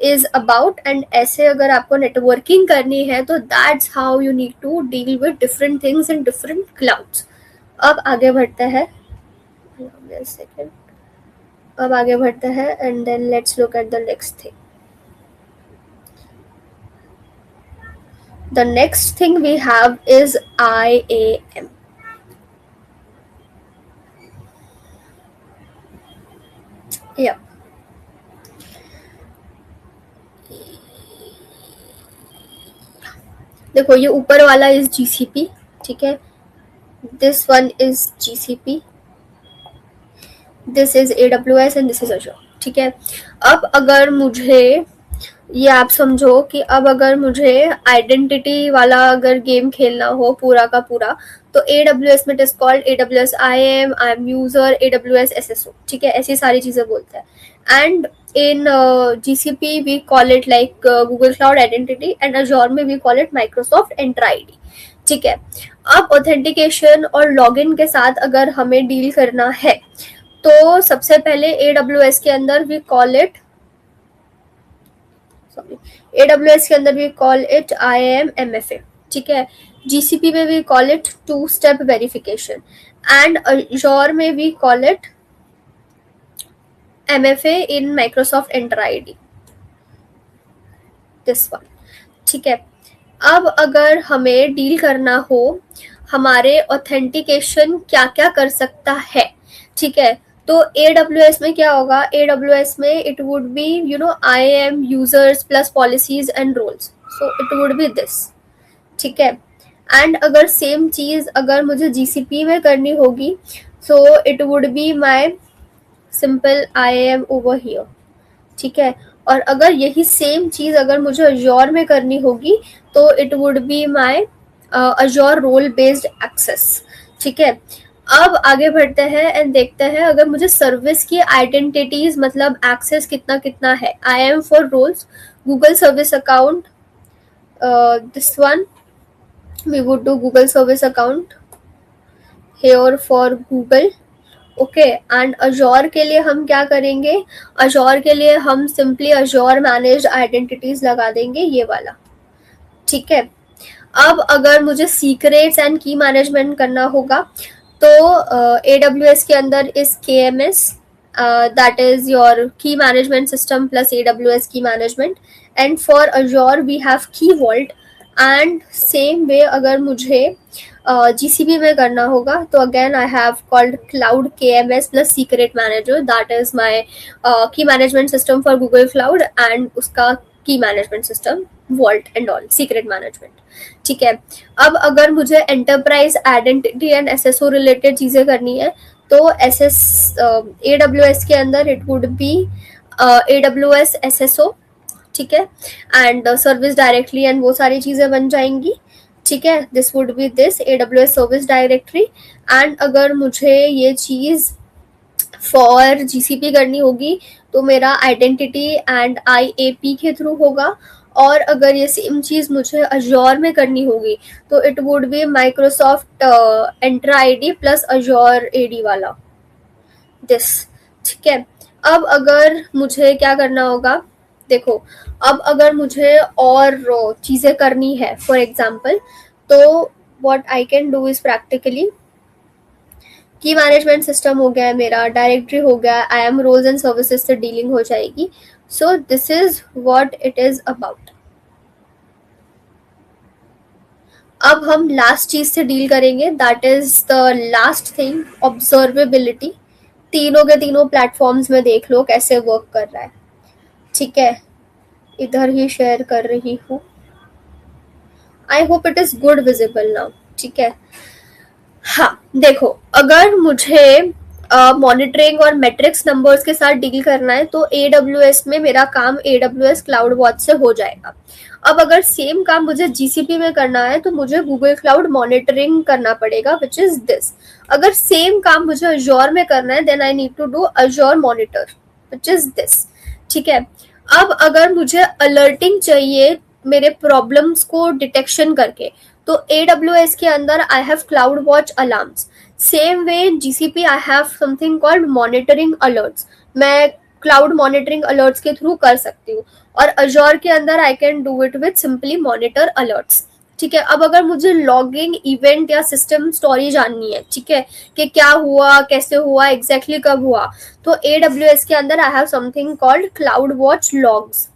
is about. And ऐसे अगर आपको networking करनी है तो that's how you need to deal with different things in different clouds. अब आगे बढ़ते हैं, सेकेंड, अब आगे बढ़ते हैं and then let's look at the next thing. The next thing we have is IAM. Yeah. देखो ये ऊपर वाला इज GCP, ठीक है. This one is GCP, this is AWS and this is Azure, ठीक है. अब अगर मुझे ये आप समझो कि अब अगर मुझे आइडेंटिटी वाला अगर गेम खेलना हो पूरा का पूरा तो AWS में it is called AWS IAM, IAM user, AWS SSO, ठीक है. ऐसी सारी चीजें बोलते हैं. And in GCP we call it like Google cloud identity and Azure में we call it Microsoft Entra ID, ठीक है. अब ऑथेंटिकेशन और लॉगिन के साथ अगर हमें डील करना है तो सबसे पहले AWS के अंदर वी कॉल इट AWS के अंदर we call it IAM MFA, ठीक है. GCP में we call it 2-step verification and Azure में we call it MFA in Microsoft Entra ID, this one, ठीक है. अब अगर हमें डील करना हो हमारे ऑथेंटिकेशन क्या क्या कर सकता है, ठीक है, तो AWS में क्या होगा, AWS में it would be IAM users plus policies and roles, so it would be this, ठीक है. एंड अगर सेम चीज अगर मुझे GCP में करनी होगी सो it would be my simple IAM over here, ठीक है. और अगर यही सेम चीज अगर मुझे Azure में करनी होगी तो it would be my Azure role based access, ठीक है. अब आगे बढ़ते हैं एंड देखते हैं अगर मुझे सर्विस की आइडेंटिटीज मतलब एक्सेस कितना कितना है. IAM for roles, Google service account, this one we would do Google service account here for Google, okay. And Azure के लिए हम क्या करेंगे, Azure के लिए हम सिंपली Azure मैनेज्ड आइडेंटिटीज लगा देंगे, ये वाला, ठीक है. अब अगर मुझे सीक्रेट्स एंड की मैनेजमेंट करना होगा तो AWS के अंदर is KMS, that is your key management system plus AWS key management. And for Azure we have key vault. And same way अगर मुझे GCP में करना होगा तो again I have called cloud KMS plus secret manager, that is my key management system for Google cloud and उसका key management system vault and all secret management, ठीक है. अब अगर मुझे enterprise identity and SSO related चीजें करनी है तो AWS के अंदर it would B AWS SSO, ठीक है. एंड सर्विस डायरेक्टली एंड वो सारी चीजें बन जाएंगी, ठीक है. This would be this AWS service directory. And अगर मुझे ये चीज फॉर GCP करनी होगी तो मेरा आइडेंटिटी एंड IAP के थ्रू होगा. और अगर ये सेम चीज मुझे Azure में करनी होगी तो it would be Microsoft Entra ID plus Azure AD वाला, दिस, ठीक है. अब अगर मुझे क्या करना होगा, देखो अब अगर मुझे और चीजें करनी है फॉर एग्जाम्पल तो what I can do is practically की मैनेजमेंट सिस्टम हो गया है मेरा, डायरेक्टरी हो गया, IAM रोल्स एंड सर्विसेज से डीलिंग हो जाएगी. सो this is what it is about. अब हम लास्ट चीज से डील करेंगे, that is the last thing, observability. तीनों के तीनों प्लेटफॉर्म्स में देख लो कैसे वर्क कर रहा है, ठीक है. इधर ही शेयर कर रही हूँ. I hope it is good visible now, ठीक है. हाँ देखो अगर मुझे मॉनिटरिंग और मेट्रिक्स नंबर्स के साथ डील करना है तो AWS में मेरा काम AWS क्लाउड वॉच से हो जाएगा. अब अगर सेम काम मुझे GCP में करना है तो मुझे गूगल क्लाउड मॉनिटरिंग करना पड़ेगा, विच इज दिस. अगर सेम काम मुझे अजोर में करना है then I need to do Azure monitor which is this. ठीक है. अब अगर मुझे अलर्टिंग चाहिए मेरे प्रॉब्लम्स को डिटेक्शन करके, तो AWS के अंदर I have cloud watch alarms. Same way in GCP I have something called monitoring alerts. मैं क्लाउड मॉनिटरिंग अलर्ट्स के थ्रू कर सकती हूँ. और अजोर के अंदर I can do it with simply monitor alerts. ठीक है. अब अगर मुझे लॉगिंग इवेंट या सिस्टम स्टोरी जाननी है, ठीक है, कि क्या हुआ, कैसे हुआ, एग्जैक्टली कब हुआ, तो AWS के अंदर I have something called cloud watch logs.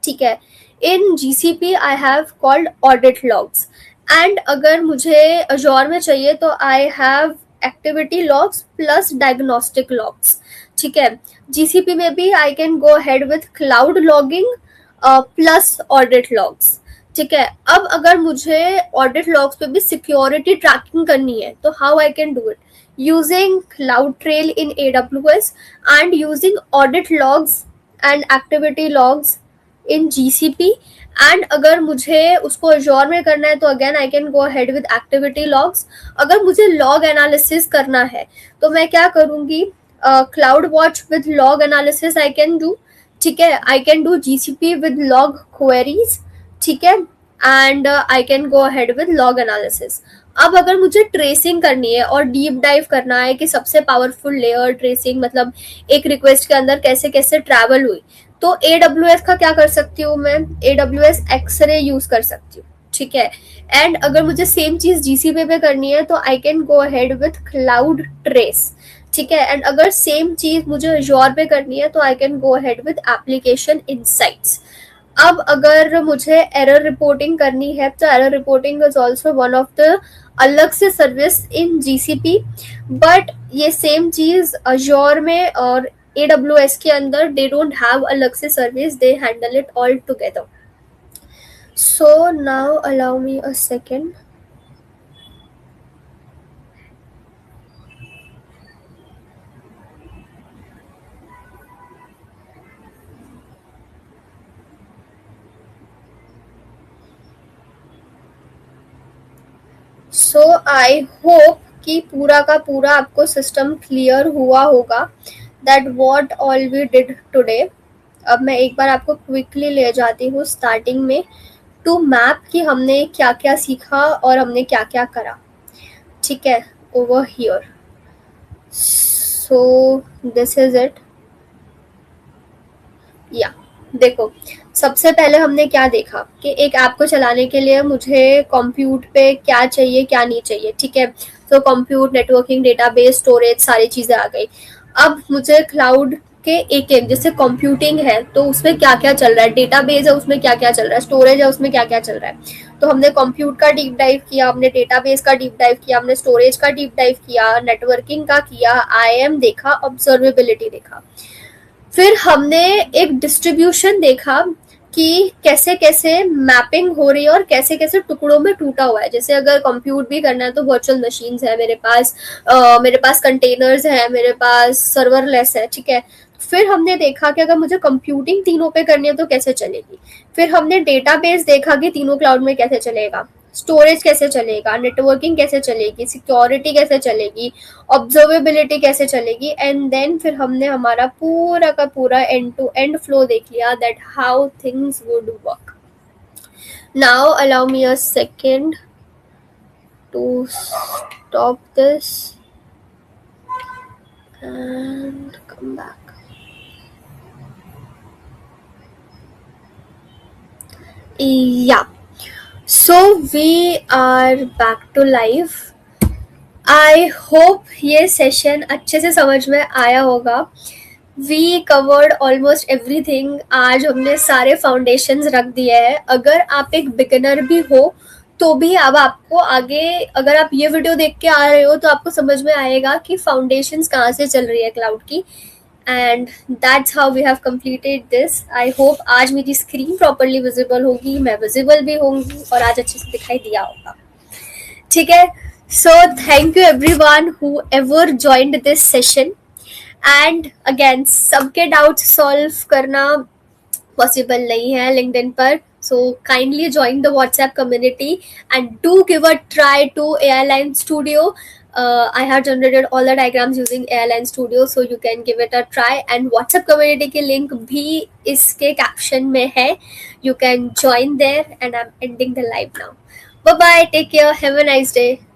ठीक है. In GCP I have called audit logs. And अगर मुझे अजोर में चाहिए तो I have activity logs plus diagnostic logs. ठीक है. GCP में भी I can go head with cloud logging plus audit logs. ठीक है. अब अगर मुझे ऑडिट लॉग्स पे भी सिक्योरिटी ट्रैकिंग करनी है तो how I can do it using CloudTrail in AWS and using audit logs and activity logs in GCP. And अगर मुझे उसको अजोर में करना है तो again I can go ahead with activity logs. अगर मुझे लॉग एनालिसिस करना है तो मैं क्या करूंगी, cloud watch with log analysis I can do. ठीक है. I can do GCP with log queries. ठीक है. And I can go ahead with log analysis. अब अगर मुझे ट्रेसिंग करनी है और डीप डाइव करना है कि सबसे पावरफुल लेयर ट्रेसिंग मतलब एक रिक्वेस्ट के अंदर कैसे कैसे ट्रैवल हुई, तो AWS का क्या कर सकती हूँ मैं, AWS एक्सरे यूज कर सकती हूँ. ठीक है. एंड अगर मुझे सेम चीज GCP पे करनी है तो I can go ahead with cloud trace. ठीक है. एंड अगर सेम चीज मुझे अजोर पे करनी है तो I can go ahead with application insights. अब अगर मुझे एरर रिपोर्टिंग करनी है तो error reporting is also one of the अलग से सर्विस इन GCP. बट ये सेम चीज अजोर में और AWS के अंदर they don't have अलग से service, they handle it all together. So now allow me a second. So I hope कि पूरा का पूरा आपको सिस्टम क्लियर हुआ होगा that what all we did today. अब मैं एक बार आपको क्विकली ले जाती हूँ स्टार्टिंग में टू मैप कि हमने क्या क्या सीखा और हमने क्या क्या करा. ठीक है. Over here. So this is it. या देखो, सबसे पहले हमने क्या देखा कि एक ऐप को चलाने के लिए मुझे कंप्यूट पे क्या चाहिए क्या नहीं चाहिए. ठीक है. तो कंप्यूट, नेटवर्किंग, डेटाबेस, स्टोरेज, सारी चीजें आ गई. अब मुझे क्लाउड के एक एक जैसे कंप्यूटिंग है तो उसमें क्या क्या चल रहा है, डेटाबेस है उसमें क्या क्या चल रहा है, स्टोरेज है उसमें क्या क्या चल रहा है. तो हमने कंप्यूट का डीप डाइव किया, हमने डेटाबेस का डीप डाइव किया, हमने स्टोरेज का डीप डाइव किया, नेटवर्किंग का किया, IAM देखा, ऑब्जर्वेबिलिटी देखा. फिर हमने एक डिस्ट्रीब्यूशन देखा कि कैसे कैसे मैपिंग हो रही है और कैसे कैसे टुकड़ों में टूटा हुआ है. जैसे अगर कंप्यूट भी करना है तो वर्चुअल मशीन्स है मेरे पास कंटेनर्स है, मेरे पास सर्वरलेस है. ठीक है. फिर हमने देखा कि अगर मुझे कंप्यूटिंग तीनों पे करनी है तो कैसे चलेगी. फिर हमने डेटाबेस देखा कि तीनों क्लाउड में कैसे चलेगा, स्टोरेज कैसे चलेगा, नेटवर्किंग कैसे चलेगी, सिक्योरिटी कैसे चलेगी, ऑब्जर्वेबिलिटी कैसे चलेगी. एंड देन फिर हमने हमारा पूरा का पूरा एंड टू एंड फ्लो देख लिया that how things would work. Now allow me a second to stop this and come back. Yeah. So we are back to live. I hope ये session अच्छे से समझ में आया होगा. We covered almost everything. आज हमने सारे फाउंडेशंस रख दिए हैं. अगर आप एक बिगिनर भी हो तो भी अब आपको आगे, अगर आप ये वीडियो देख के आ रहे हो तो आपको समझ में आएगा कि फाउंडेशंस कहाँ से चल रही है क्लाउड की. And that's how we have completed this. I hope आज मेरी स्क्रीन प्रॉपरली विजिबल होगी, मैं विजिबल भी होंगी और आज अच्छे से दिखाई दिया होगा. ठीक है. So thank you everyone who ever joined this session. And again सबके डाउट्स सॉल्व करना पॉसिबल नहीं है लिंक्डइन पर. So kindly join the WhatsApp community and do give a try to AI Line Studio. I have generated all the diagrams using Airline Studio, so you can give it a try. And WhatsApp community की link भी इसके caption में है. You can join there. And I'm ending the live now. Bye bye. Take care. Have a nice day.